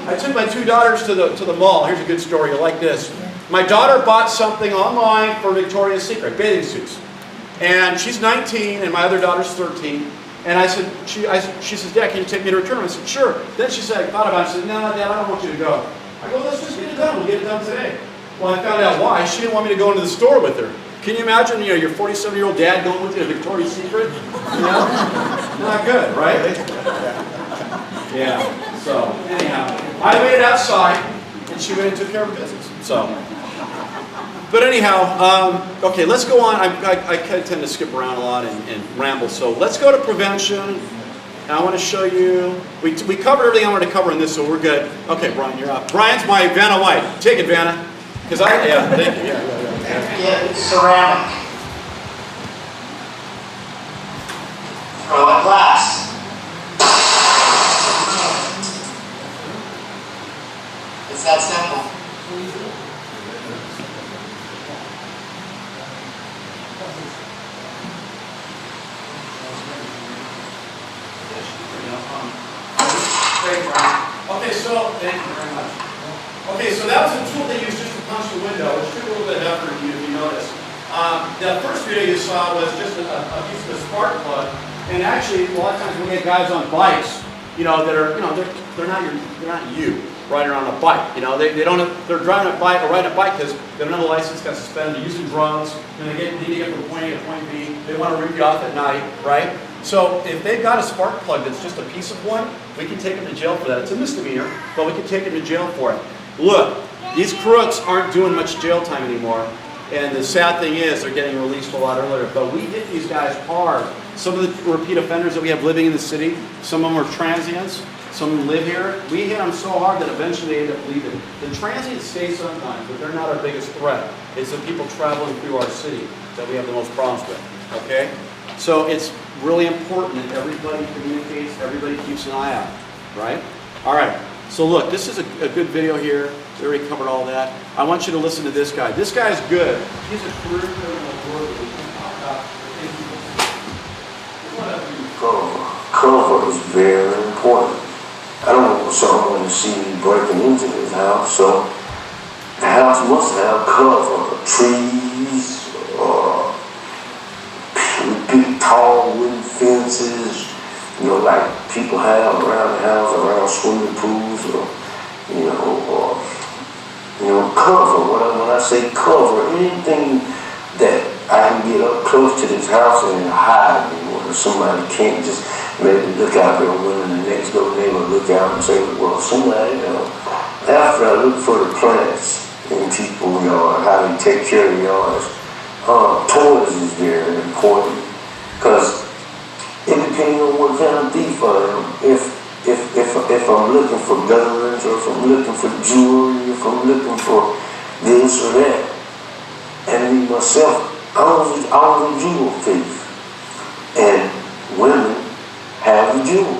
I took my 2 daughters to the mall. Here's a good story. You like this? My daughter bought something online for Victoria's Secret, bathing suits. And she's 19 and my other daughter's 13. And I said, she says, Dad, can you take me to return them? I said, sure. Then she said, I thought about it. She said, no, Dad, I don't want you to go. I go, let's just get it done. We'll get it done today. Well, I found out why. She didn't want me to go into the store with her. Can you imagine, you know, your 47-year-old dad going with you to Victoria's Secret? You know? Not good, right? Yeah. So, anyhow, I waited outside, and she went and took care of her business. So, but anyhow, okay, let's go on. I kind of tend to skip around a lot and ramble. So let's go to prevention. And I want to show you, we covered everything I wanted to cover in this, so we're good. Okay, Brian, you're up. Brian's my Vanna White. Take it, Vanna. Because yeah, thank you. Yeah, it's ceramic. Throw a glass. It's that simple. Okay, so thank you very much. Okay, so that was a tool they used just to punch the window, which took a little bit of effort if you notice. The first video you saw was just a piece of a spark plug, and actually a lot of times we get guys on bikes, you know, that are, you know, they're not you riding around a bike, you know, they're driving a bike or riding a bike because they don't have a license, got suspended, they're using drugs, and they need to get from point A to point B, they want to rip you off at night, right? So if they've got a spark plug that's just a piece of one, we can take them to jail for that. It's a misdemeanor, but we can take them to jail for it. Look, these crooks aren't doing much jail time anymore, and the sad thing is they're getting released a lot earlier, but we hit these guys hard. Some of the repeat offenders that we have living in the city, some of them are transients, some of them live here. We hit them so hard that eventually they end up leaving. The transients stay sometimes, but they're not our biggest threat. It's the people traveling through our city that we have the most problems with, okay? So it's really important that everybody communicates, everybody keeps an eye out, right? All right, so look, this is a good video here. We already covered all that. I want you to listen to this guy. This guy's good. He's a career criminal lawyer that we can talk about. Cover is very important. I don't want someone to see me breaking into his house, so the house must have cover, trees, big tall wooden fences, you know, like people have around the house, around swimming pools, or cover. When I say cover, anything that I can get up close to this house and hide me, where somebody can't just maybe look out their window and the next door neighbor look out and say, well, somebody, you know. After I look for the plants in people's yard, how they take care of the yards, toys is very important. Because it depends on what kind of thief I am. If I'm looking for guns, or if I'm looking for jewelry, if I'm looking for this or that, and me myself, I was a jewel thief. And women have a jewel.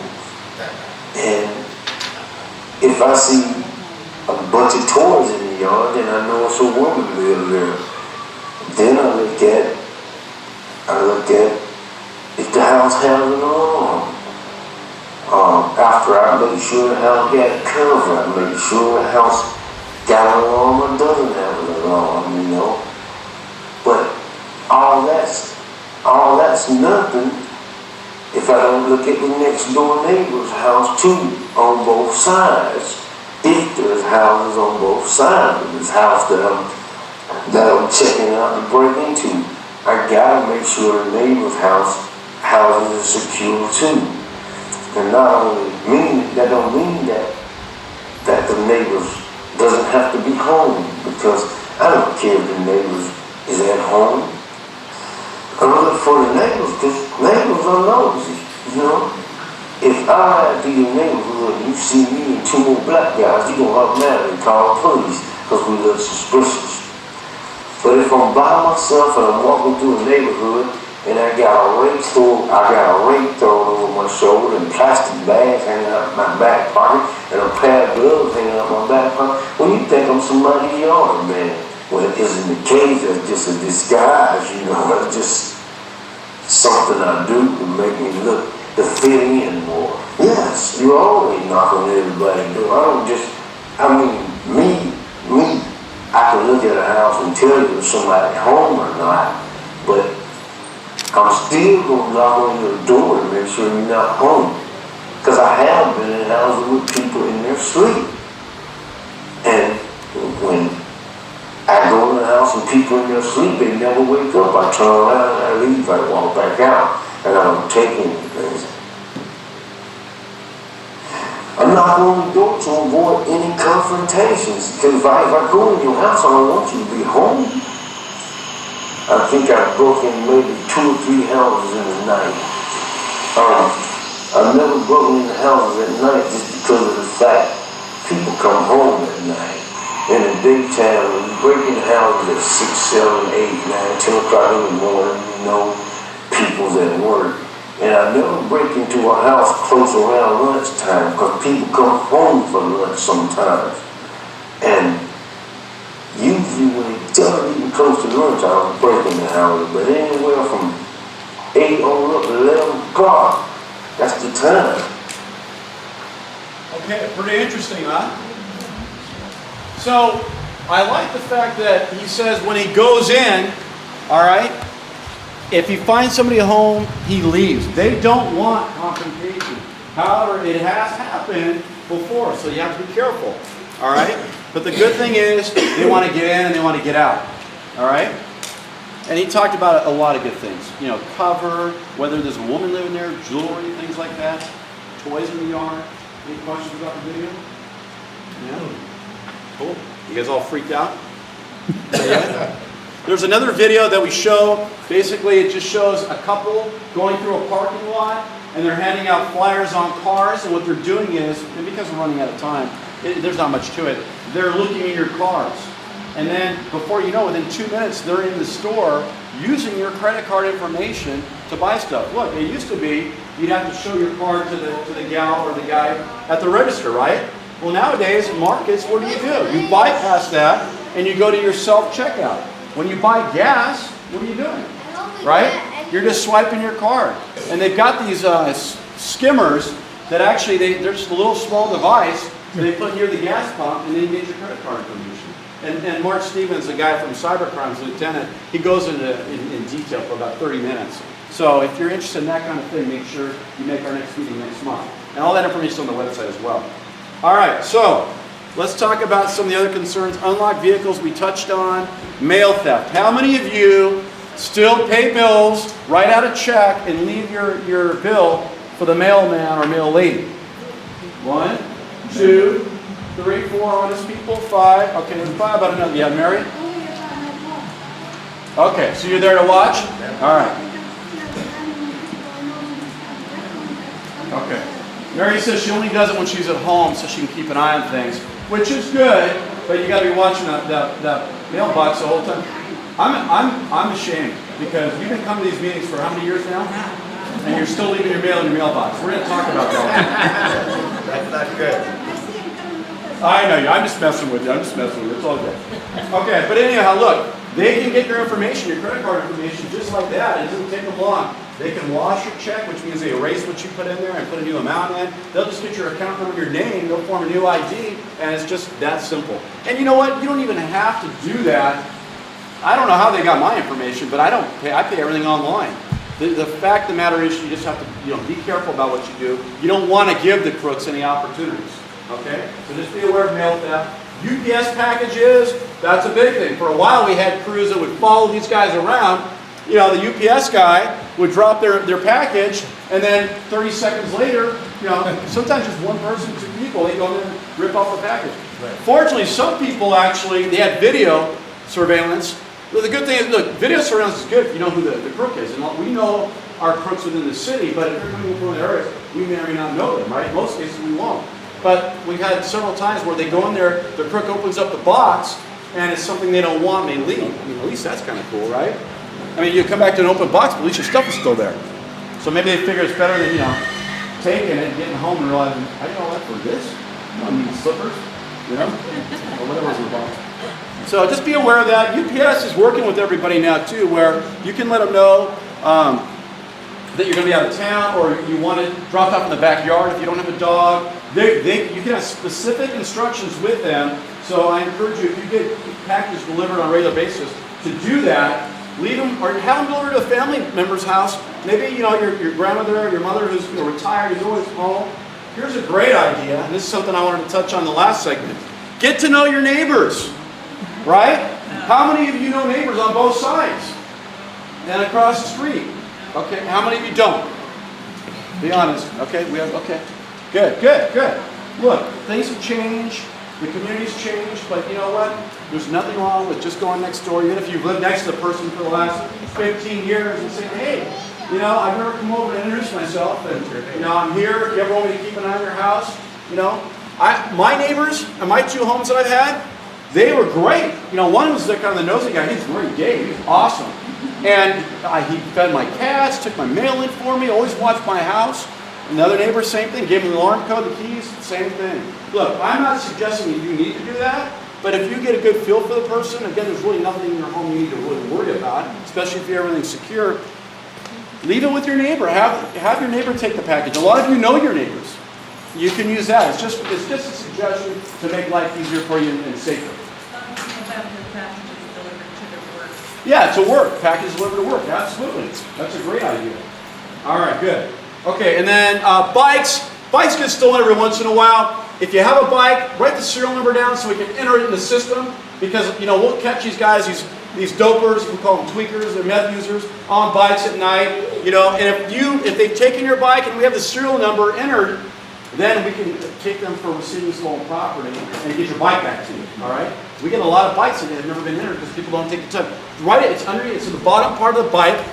And if I see a bunch of toys in the yard, then I know it's a woman live there. Then I look at if the house has an alarm. After I make sure the house got cover, I make sure the house got an alarm or doesn't have an alarm, you know. But all that's nothing if I don't look at the next door neighbor's house too, on both sides. If there's houses on both sides of this house that I'm checking out to break into, I gotta make sure the neighbor's houses are secure too. And not only that don't mean that the neighbors doesn't have to be home, because I don't care if the neighbors is at home. I look for the neighbors, because neighbors are nosy, you know. If I be in the neighborhood and you see me and two more black guys, you're going to automatically call the police, because we look suspicious. But if I'm by myself and I'm walking through a neighborhood and I got a rake thrown over my shoulder and plastic bags hanging out my back pocket and a pair of gloves hanging out my back pocket, well, you think I'm somebody's yard man. Well, it isn't the case. That's just a disguise, you know. That's just something I do to make me look to fit in more. Yes, you always knock on everybody's door. Me, I can look at a house and tell you if somebody's home or not, but I'm still going to knock on your door and make sure you're not home. Because I have been in houses with people in their sleep. And when I go in the house and people in their sleep, they never wake up. I turn around and I leave, I walk back out, and I don't take anything. I'm not on the door to avoid any confrontations, because if I go in your house, I don't want you to be home. I think I've broken maybe 2 or 3 houses in the night. I've never broken into houses at night just because of the fact people come home at night. In the daytime, when you break into houses at 6, 7, 8, 9, 10 o'clock in the morning, you know people's at work. And I never break into a house close around lunchtime, because people come home for lunch sometimes. And usually when they start getting close to lunch, I don't break in the house. But anywhere from 8 on up to 11 o'clock, that's the time. Okay, pretty interesting, huh? So, I like the fact that he says when he goes in, all right, if he finds somebody at home, he leaves. They don't want confrontation. However, it has happened before, so you have to be careful, all right? But the good thing is they want to get in and they want to get out, all right? And he talked about a lot of good things. You know, cover, whether there's a woman living there, jewelry, things like that, toys in the yard. Any questions about the video? Yeah? Cool. You guys all freaked out? Yeah. There's another video that we show. Basically, it just shows a couple going through a parking lot, and they're handing out flyers on cars. And what they're doing is, and because we're running out of time, there's not much to it. They're looking in your cars. And then, before you know, within 2 minutes, they're in the store using your credit card information to buy stuff. Look, it used to be you'd have to show your card to the gal or the guy at the register, right? Well, nowadays, in markets, what do? You bypass that, and you go to your self-checkout. When you buy gas, what are you doing? Right? You're just swiping your card. And they've got these skimmers that actually, they're just a little small device that they put near the gas pump, and then you get your credit card information. And Mark Stevens, the guy from Cybercrime's lieutenant, he goes into in detail for about 30 minutes. So if you're interested in that kind of thing, make sure you make our next meeting next month. And all that information is on the website as well. All right, so let's talk about some of the other concerns. Unlocked vehicles we touched on. Mail theft. How many of you still pay bills, write out a check, and leave your bill for the mailman or mail lady? 1, 2, 3, 4 honest people. 5. Okay, there's 5. About another. Yeah, Mary? Okay, so you're there to watch? All right. Okay. Mary says she only does it when she's at home so she can keep an eye on things, which is good, but you got to be watching that mailbox the whole time. I'm ashamed because you've been coming to these meetings for how many years now? And you're still leaving your mail in your mailbox. We're going to talk about that. That's not good. I know you. I'm just messing with you. It's all good. Okay, but anyhow, look. They can get your information, your credit card information, just like that. It doesn't take them long. They can wash your check, which means they erase what you put in there and put a new amount in. They'll just get your account number, your name, they'll form a new ID, and it's just that simple. And you know what? You don't even have to do that. I don't know how they got my information, but I don't pay. I pay everything online. The fact of the matter is, you just have to be careful about what you do. You don't want to give the crooks any opportunities. Okay? So just be aware of mail theft. UPS packages, that's a big thing. For a while we had crews that would follow these guys around. The UPS guy would drop their package, and then 30 seconds later, sometimes just one person, two people, they go in and rip off the package. Right. Fortunately, some people actually, they had video surveillance. Well, the good thing is, look, video surveillance is good if you know who the crook is. And we know our crooks within the city, but if they're coming from the areas, we may or may not know them, right? In most cases, we won't. But we've had several times where they go in there, the crook opens up the box, and it's something they don't want, and they leave. I mean, at least that's kind of cool, right? I mean, you come back to an open box, but at least your stuff is still there. So maybe they figure it's better than, taking it and getting home and realizing, I didn't know that for this. I need slippers, or whatever's in the box. So just be aware of that. UPS is working with everybody now, too, where you can let them know that you're going to be out of town, or you want it dropped off in the backyard if you don't have a dog. You can have specific instructions with them. So I encourage you, if you get packages delivered on a regular basis, to do that. Leave them, or have them delivered to a family member's house. Maybe your grandmother or your mother who's retired is always home. Here's a great idea, and this is something I wanted to touch on in the last segment. Get to know your neighbors, right? How many of you know neighbors on both sides and across the street? Okay, how many of you don't? Be honest. Okay, okay. Good. Look, things have changed. The community's changed, but you know what? There's nothing wrong with just going next door, even if you've lived next to the person for the last 15 years and saying, hey, I've never come over and introduced myself, and I'm here. If you ever want me to keep an eye on your house, my neighbors and my two homes that I've had, they were great. One was the kind of the nosy guy. He's very gay. He's awesome. And he fed my cats, took my mail in for me, always watched my house. Another neighbor, same thing, gave me the alarm code, the keys, same thing. Look, I'm not suggesting that you need to do that, but if you get a good feel for the person, again, there's really nothing in your home you need to really worry about, especially if everything's secure. Leave it with your neighbor. Have your neighbor take the package. A lot of you know your neighbors. You can use that. It's just a suggestion to make life easier for you and safer. Yeah, to work. Package delivered to work. Absolutely. That's a great idea. All right, good. Okay, and then bikes. Bikes get stolen every once in a while. If you have a bike, write the serial number down so we can enter it in the system, because we'll catch these guys, these dopers, we call them tweakers, they're meth users, on bikes at night. And if they've taken your bike and we have the serial number entered, then we can take them for receiving stolen property and get your bike back to you. All right? We get a lot of bikes that have never been entered because people don't take the time. Write it. It's in the bottom part of the bike.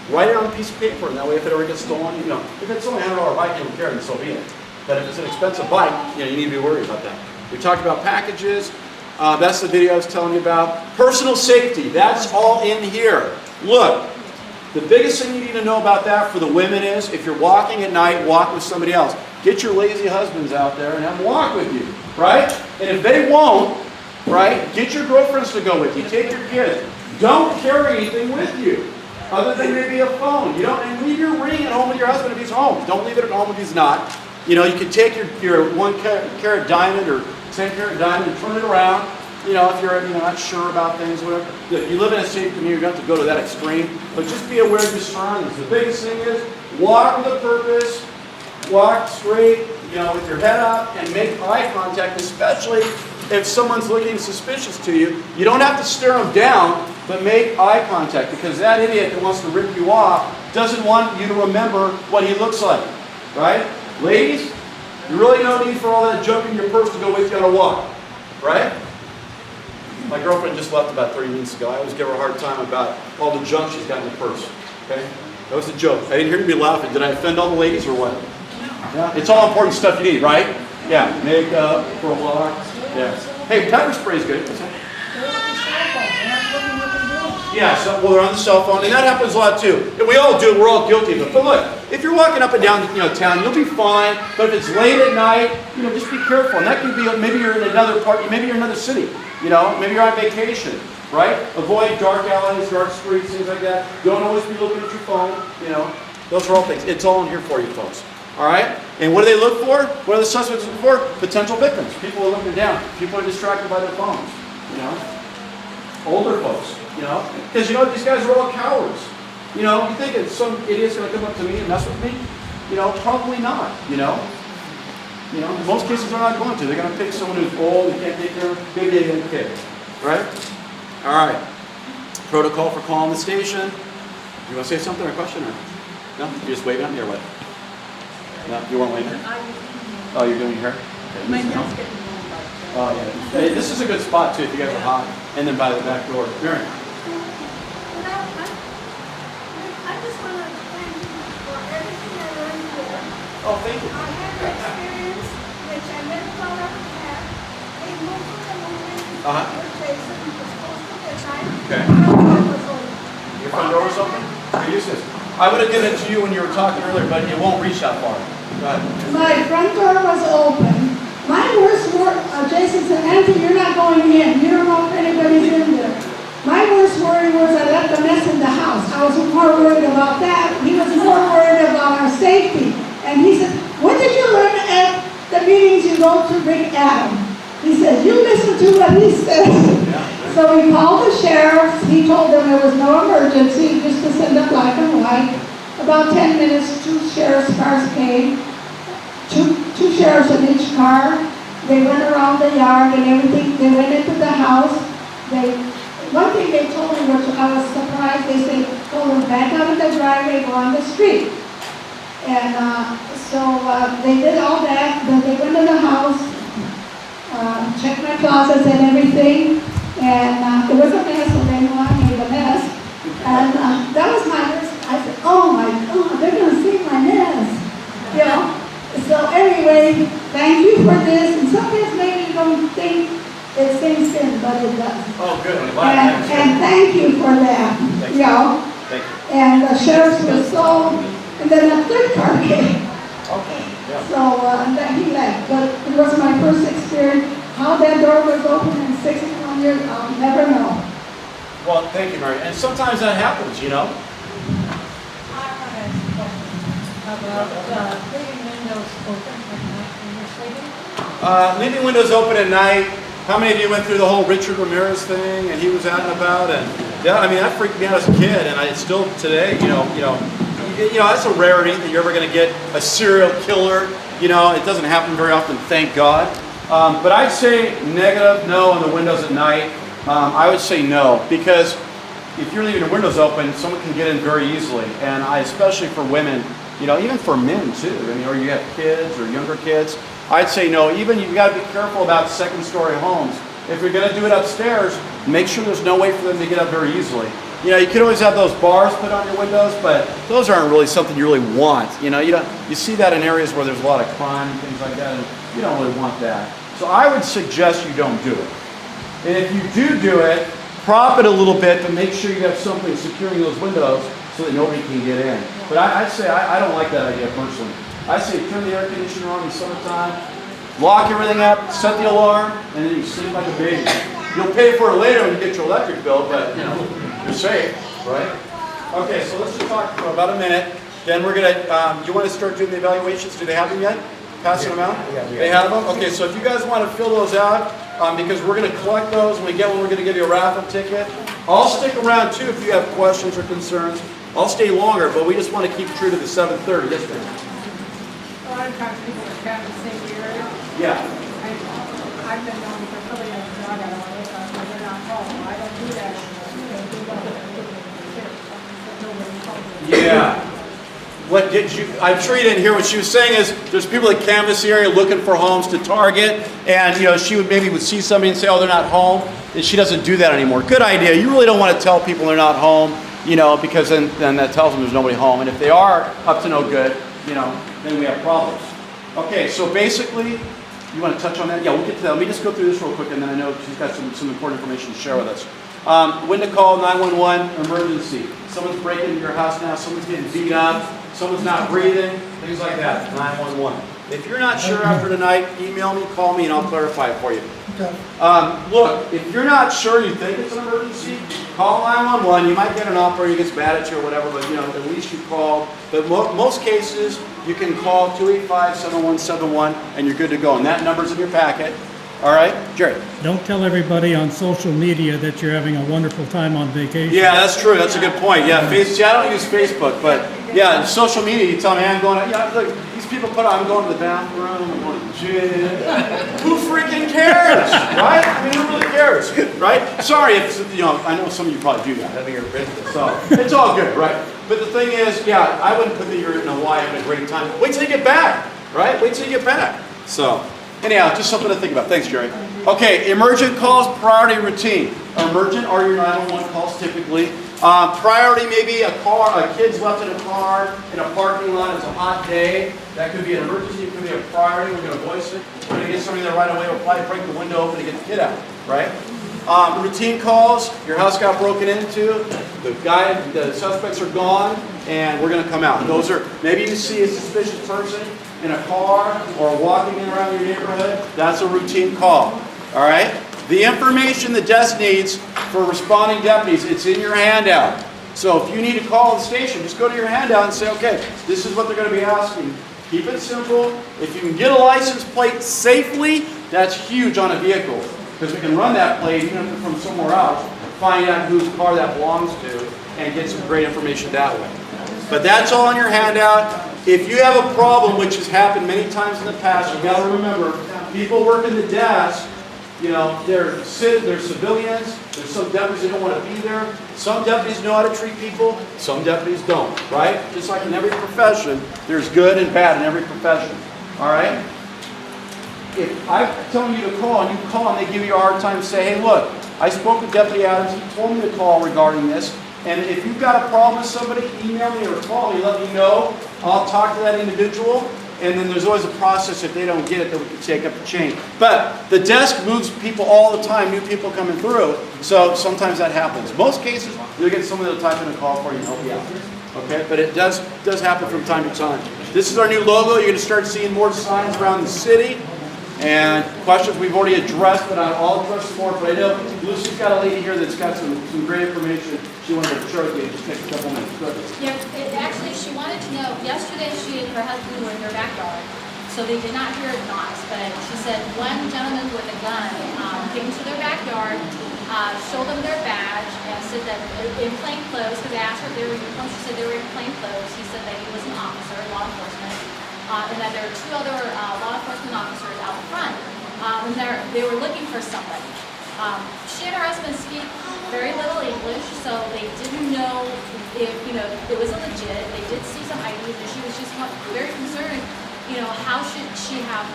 Write it on a piece of paper, and that way if it ever gets stolen, if it's only a $100 bike, you don't care, then so be it. But if it's an expensive bike, you need to be worried about that. We talked about packages. That's the video I was telling you about. Personal safety, that's all in here. Look, the biggest thing you need to know about that for the women is, if you're walking at night, walk with somebody else. Get your lazy husbands out there and have them walk with you, right? And if they won't, right, get your girlfriends to go with you. Take your kids. Don't carry anything with you, other than maybe a phone. And leave your ring at home with your husband if he's home. Don't leave it at home if he's not. You can take your 1 carat diamond or 10 carat diamond and turn it around. If you're not sure about things, whatever. If you live in a safe community, you don't have to go to that extreme. But just be aware of your surroundings. The biggest thing is walk with a purpose, walk straight, with your head up, and make eye contact, especially if someone's looking suspicious to you. You don't have to stare them down, but make eye contact, because that idiot that wants to rip you off doesn't want you to remember what he looks like, right? Ladies, you really no need for all that junk in your purse to go with you on a walk, right? My girlfriend just left about 30 minutes ago. I always give her a hard time about all the junk she's got in the purse, okay? That was a joke. I didn't hear you be laughing. Did I offend all the ladies or what? Yeah, it's all important stuff you need, right? Yeah, makeup for a walk. Yeah. Hey, pepper spray is good. What's that? Yeah, they're on the cell phone, and that happens a lot too. And we all do. We're all guilty of it. But look, if you're walking up and down, town, you'll be fine. But if it's late at night, just be careful. And that could be maybe you're in another part. Maybe you're in another city. Maybe you're on vacation. right? Avoid dark alleys, dark streets, things like that. Don't always be looking at your phone, you know. Those are all things. It's all in here for you folks. All right? And what do they look for? What are the suspects looking for? Potential victims. People are looking down. People are distracted by their phones, you know. Older folks, you know. Because you know these guys are all cowards. You know, you think some idiot's going to come up to me and mess with me? You know, probably not, you know. You know, in most cases they're not going to. They're going to pick someone who's old, who can't take care of, maybe a young kid. Right? All right. Protocol for calling the station. You want to say something or a question? Or no? You just waving at me or what? No, you weren't waving? Oh, you're doing your hair? Okay. My nails getting long. Oh, yeah. Hey, this is a good spot, too, if you guys are hot. And then by the back door. Mary. I just want to thank you for everything I learned here. Oh, thank you. I had an experience which I never thought I would have. They moved to the movie. Jason was supposed to get night. Okay. My door was open. Your front door was open? Use this. I would have given it to you when you were talking earlier, but it won't reach that far. Go ahead. My front door was open. My worst worry, Jason said, Auntie, you're not going in. You don't know if anybody's in there. My worst worry was I left a mess in the house. I was more worried about that. He was more worried about our safety. And he said, what did you learn at the meetings you go to Rick Adam? He said, you listen to what he says. So we called the sheriffs. He told them there was no emergency, just to send a black and white. About 10 minutes, 2 sheriff's cars came. Two sheriffs in each car. They went around the yard and everything. They went into the house. One thing they told me, which I was surprised, they said, go back out of the driveway, go on the street. And they did all that. Then they went in the house, checked my closets and everything. And it was a mess, so they knew I made a mess. And that was my first, I said, oh my God, they're going to see my mess. You know? So anyway, thank you for this. And sometimes maybe you don't think it sinks in, but it does. Oh, good. And thank you for that. Thank you know? Thank you. And the sheriffs were so, and then a third car came. Okay. Yeah. So then he left. But it was my first experience. How that door was open in 61 years, I'll never know. Well, thank you, Mary. And sometimes that happens, you know. About leaving windows open at night when you're sleeping? Leaving windows open at night. How many of you went through the whole Richard Ramirez thing and he was out and about? And yeah, I mean that freaked me out as a kid, and I still today, you know, that's a rarity that you're ever going to get a serial killer. You know, it doesn't happen very often, thank God. But I'd say negative, no, on the windows at night. I would say no, because if you're leaving the windows open, someone can get in very easily, and especially for women, you know, even for men too. I mean, or you have kids or younger kids. I'd say no. Even you've got to be careful about second-story homes. If you're going to do it upstairs, make sure there's no way for them to get up very easily. You know, you could always have those bars put on your windows, but those aren't really something you really want. You know, you see that in areas where there's a lot of crime and things like that, and you don't really want that. So I would suggest you don't do it. And if you do it, prop it a little bit, but make sure you have something securing those windows so that nobody can get in. But I'd say I don't like that idea personally. I say turn the air conditioner on in the summertime, lock everything up, set the alarm, and then you sleep like a baby. You'll pay for it later when you get your electric bill, but you know, you're safe, right? Okay, so let's just talk for about a minute. Then we're gonna, you want to start doing the evaluations? Do they have them yet? Passing them out? Yeah, they have them? Okay, so if you guys want to fill those out, because we're going to collect those, when we get one, we're going to give you a raffle ticket. I'll stick around too if you have questions or concerns. I'll stay longer, but we just want to keep true to the 7:30. Yes, ma'am. A lot of times people are kind of the same area. Yeah. I've been known for somebody else, I got on it, but they're not home. I don't do that anymore. Yeah. What did you? I'm sure you didn't hear what she was saying. Is there's people that canvass the area looking for homes to target, and you know she would see somebody and say, oh, they're not home, and she doesn't do that anymore. Good idea. You really don't want to tell people they're not home, you know, because then that tells them there's nobody home, and if they are up to no good, you know, then we have problems. Okay, so basically, you want to touch on that? Yeah, we'll get to that. Let me just go through this real quick, and then I know she's got some important information to share with us. When to call 911 emergency. Someone's breaking into your house now. Someone's getting beat up. Someone's not breathing. Things like that. 911. If you're not sure after tonight, email me, call me, and I'll clarify it for you. Okay. Look, if you're not sure you think it's an emergency, call 911. You might get an operator who gets mad at you or whatever, but at least you called. But most cases, you can call 285-7171 and you're good to go. And that number's in your packet. All right, Jerry. Don't tell everybody on social media that you're having a wonderful time on vacation. Yeah, that's true. That's a good point. Yeah, I don't use Facebook, but yeah, social media. You tell me I'm going. Look, these people put. I'm going to the bathroom. I'm going to the gym. Who freaking cares, right? I mean, who really cares, right? Sorry if I know some of you probably do that. None of your business. So it's all good, right? But the thing is, yeah, I wouldn't put that you're in Hawaii having a great time. Wait till you get back, right? Wait till you get back. So. Anyhow, just something to think about. Thanks, Jerry. Okay, emergent calls, priority routine. Emergent are your 911 calls typically. Priority may be a kid's left in a car in a parking lot. It's a hot day. That could be an emergency. It could be a priority. We're going to voice it. We're going to get somebody there right away. We'll probably break the window open to get the kid out, right? Routine calls, your house got broken into, the suspects are gone, and we're going to come out. Those are, maybe you see a suspicious person in a car or walking around your neighborhood, that's a routine call, all right? The information the desk needs for responding deputies, it's in your handout. So if you need to call the station, just go to your handout and say, okay, this is what they're going to be asking. Keep it simple. If you can get a license plate safely, that's huge on a vehicle. Because we can run that plate, even if it's from somewhere else, find out whose car that belongs to, and get some great information that way. But that's all in your handout. If you have a problem, which has happened many times in the past, you've got to remember, people working the desk, they're civilians, there's some deputies that don't want to be there. Some deputies know how to treat people, some deputies don't, right? Just like in every profession, there's good and bad in every profession, all right? If I'm telling you to call and you call and they give you a hard time, say, hey, look, I spoke with Deputy Adams, he told me to call regarding this, and if you've got a problem with somebody, email me or call me, let me know. I'll talk to that individual, and then there's always a process if they don't get it that we can take up the chain. But the desk moves people all the time, new people coming through, so sometimes that happens. Most cases, you'll get someone that'll type in a call for you and help you out. Okay, but it does happen from time to time. This is our new logo. You're going to start seeing more signs around the city. And questions we've already addressed, but I'll address more. But I know Lucy's got a lady here that's got some great information she wanted to share with you. Just take a couple minutes. Go ahead. Yeah, actually, she wanted to know, yesterday she and her husband were in their backyard, so they did not hear knocks, but she said one gentleman with a gun came into their backyard, showed them their badge, and said that in plain clothes, because they asked her if they were in uniform, she said they were in plain clothes. He said that he was an officer, law enforcement. And that there were two other law enforcement officers out front, and they were looking for somebody. She and her husband speak very little English, so they didn't know if it was legit. They did see some IDs, and she was just very concerned. How should she have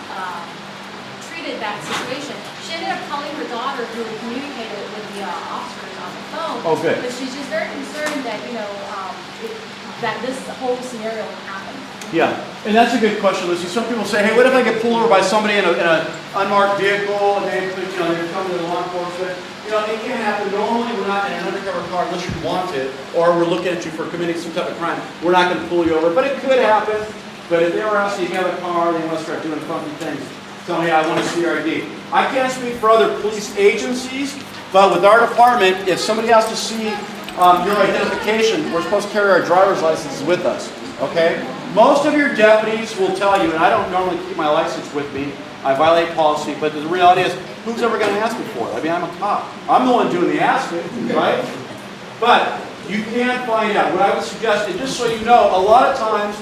treated that situation? She ended up calling her daughter, who communicated with the officers on the phone. Oh, good. But she's just very concerned that that this whole scenario happened. Yeah, and that's a good question, Lucy. Some people say, hey, what if I get pulled over by somebody in an unmarked vehicle and they're coming to the law enforcement? It can happen. Normally, we're not in an undercover car unless you want it, or we're looking at you for committing some type of crime. We're not going to pull you over, but it could happen. But if they were asking you to have a car, they want to start doing funky things. Tell me, I want to see your ID. I can't speak for other police agencies, but with our department, if somebody has to see your identification, we're supposed to carry our driver's licenses with us. Okay? Most of your deputies will tell you, and I don't normally keep my license with me, I violate policy, but the reality is, who's ever going to ask me for it? I mean, I'm a cop. I'm the one doing the asking, right? But you can find out. What I would suggest, and just so you know, a lot of times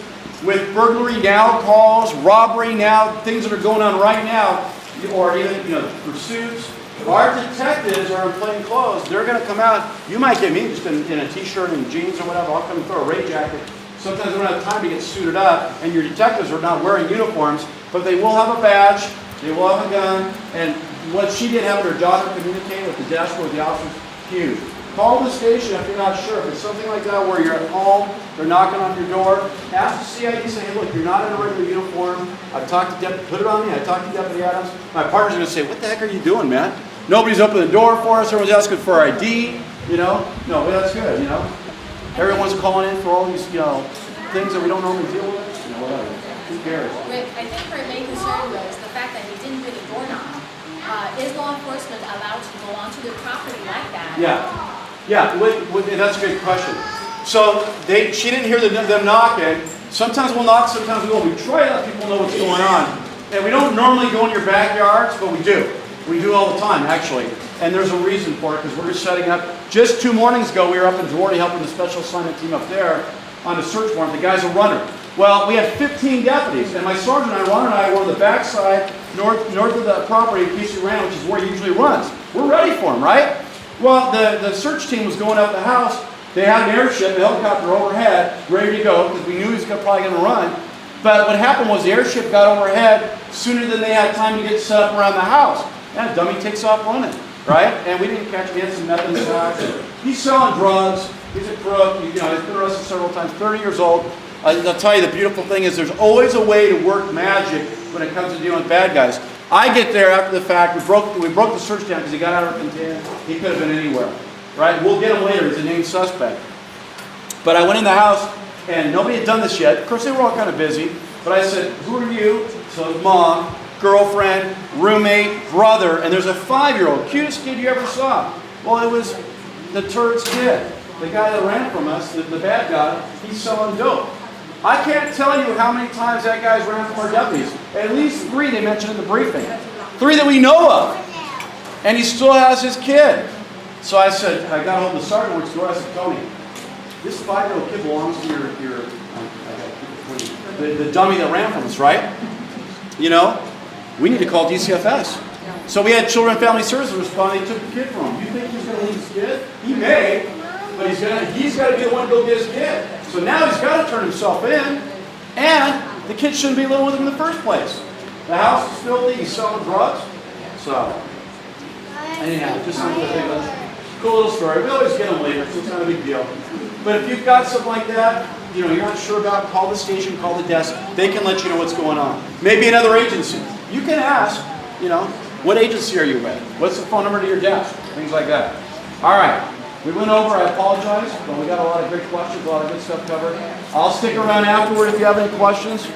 with burglary now calls, robbery now, things that are going on right now, or even pursuits, our detectives are in plain clothes. They're going to come out. You might get me just in a t-shirt and jeans or whatever. I'll come and throw a rain jacket. Sometimes they don't have time to get suited up, and your detectives are not wearing uniforms, but they will have a badge, they will have a gun, and what she did having her daughter communicate with the desk with the officers, huge. Call the station if you're not sure. If it's something like that where you're at home, they're knocking on your door, ask the CID, say, hey, look, you're not in a regular uniform. I've talked to Deputy, put it on me, I talked to Deputy Adams. My partner's going to say, what the heck are you doing, man? Nobody's opening the door for us, everyone's asking for ID, No, but that's good, Everyone's calling in for all these, things that we don't normally deal with, whatever. Who cares? Rick, I think her main concern was the fact that he didn't do the doorknob. Is law enforcement allowed to go onto their property like that? Yeah, that's a good question. So she didn't hear them knocking. Sometimes we'll knock, sometimes we won't. We try to let people know what's going on. And we don't normally go in your backyards, but we do. We do all the time, actually. And there's a reason for it, because we're setting up. Just 2 mornings ago, we were up in Duarte helping the special assignment team up there on a search warrant. The guy's a runner. Well, we had 15 deputies, and my sergeant Ron and I were on the backside, north of the property in case he ran, which is where he usually runs. We're ready for him, right? Well, the search team was going up the house. They had an airship, a helicopter overhead, ready to go, because we knew he was probably going to run. But what happened was the airship got overhead sooner than they had time to get set up around the house. And a dummy takes off running, right? And we didn't catch him. He had some meth in his house. He's selling drugs. He's a crook. He's been arrested several times, 30 years old. I'll tell you, the beautiful thing is there's always a way to work magic when it comes to dealing with bad guys. I get there after the fact. We broke the search down because he got out of container. He could have been anywhere, right? We'll get him later. He's a named suspect. But I went in the house, and nobody had done this yet. Of course, they were all kind of busy. But I said, who are you? So mom, girlfriend, roommate, brother, and there's a 5-year-old, cutest kid you ever saw. Well, it was the turd's kid. The guy that ran from us, the bad guy, he's selling dope. I can't tell you how many times that guy's ran from our deputies. At least 3 they mentioned in the briefing. 3 that we know of. And he still has his kid. So I said, I got hold of the sergeant next door. I said, Tony, this 5-year-old kid belongs to the dummy that ran from us, right? You know, we need to call DCFS. So we had Children and Family Services respond. They took the kid from him. You think he's going to leave his kid? He may, but he's got to be the one to go get his kid. So now he's got to turn himself in, and the kid shouldn't be living with him in the first place. The house is filthy. He's selling drugs. So anyhow, just something to think about. Cool little story. We always get them later, so it's not a big deal. But if you've got something like that, you're not sure about, call the station, call the desk. They can let you know what's going on. Maybe another agency. You can ask, what agency are you with? What's the phone number to your desk? Things like that. All right. We went over. I apologize, but we got a lot of great questions, a lot of good stuff covered. I'll stick around afterward if you have any questions.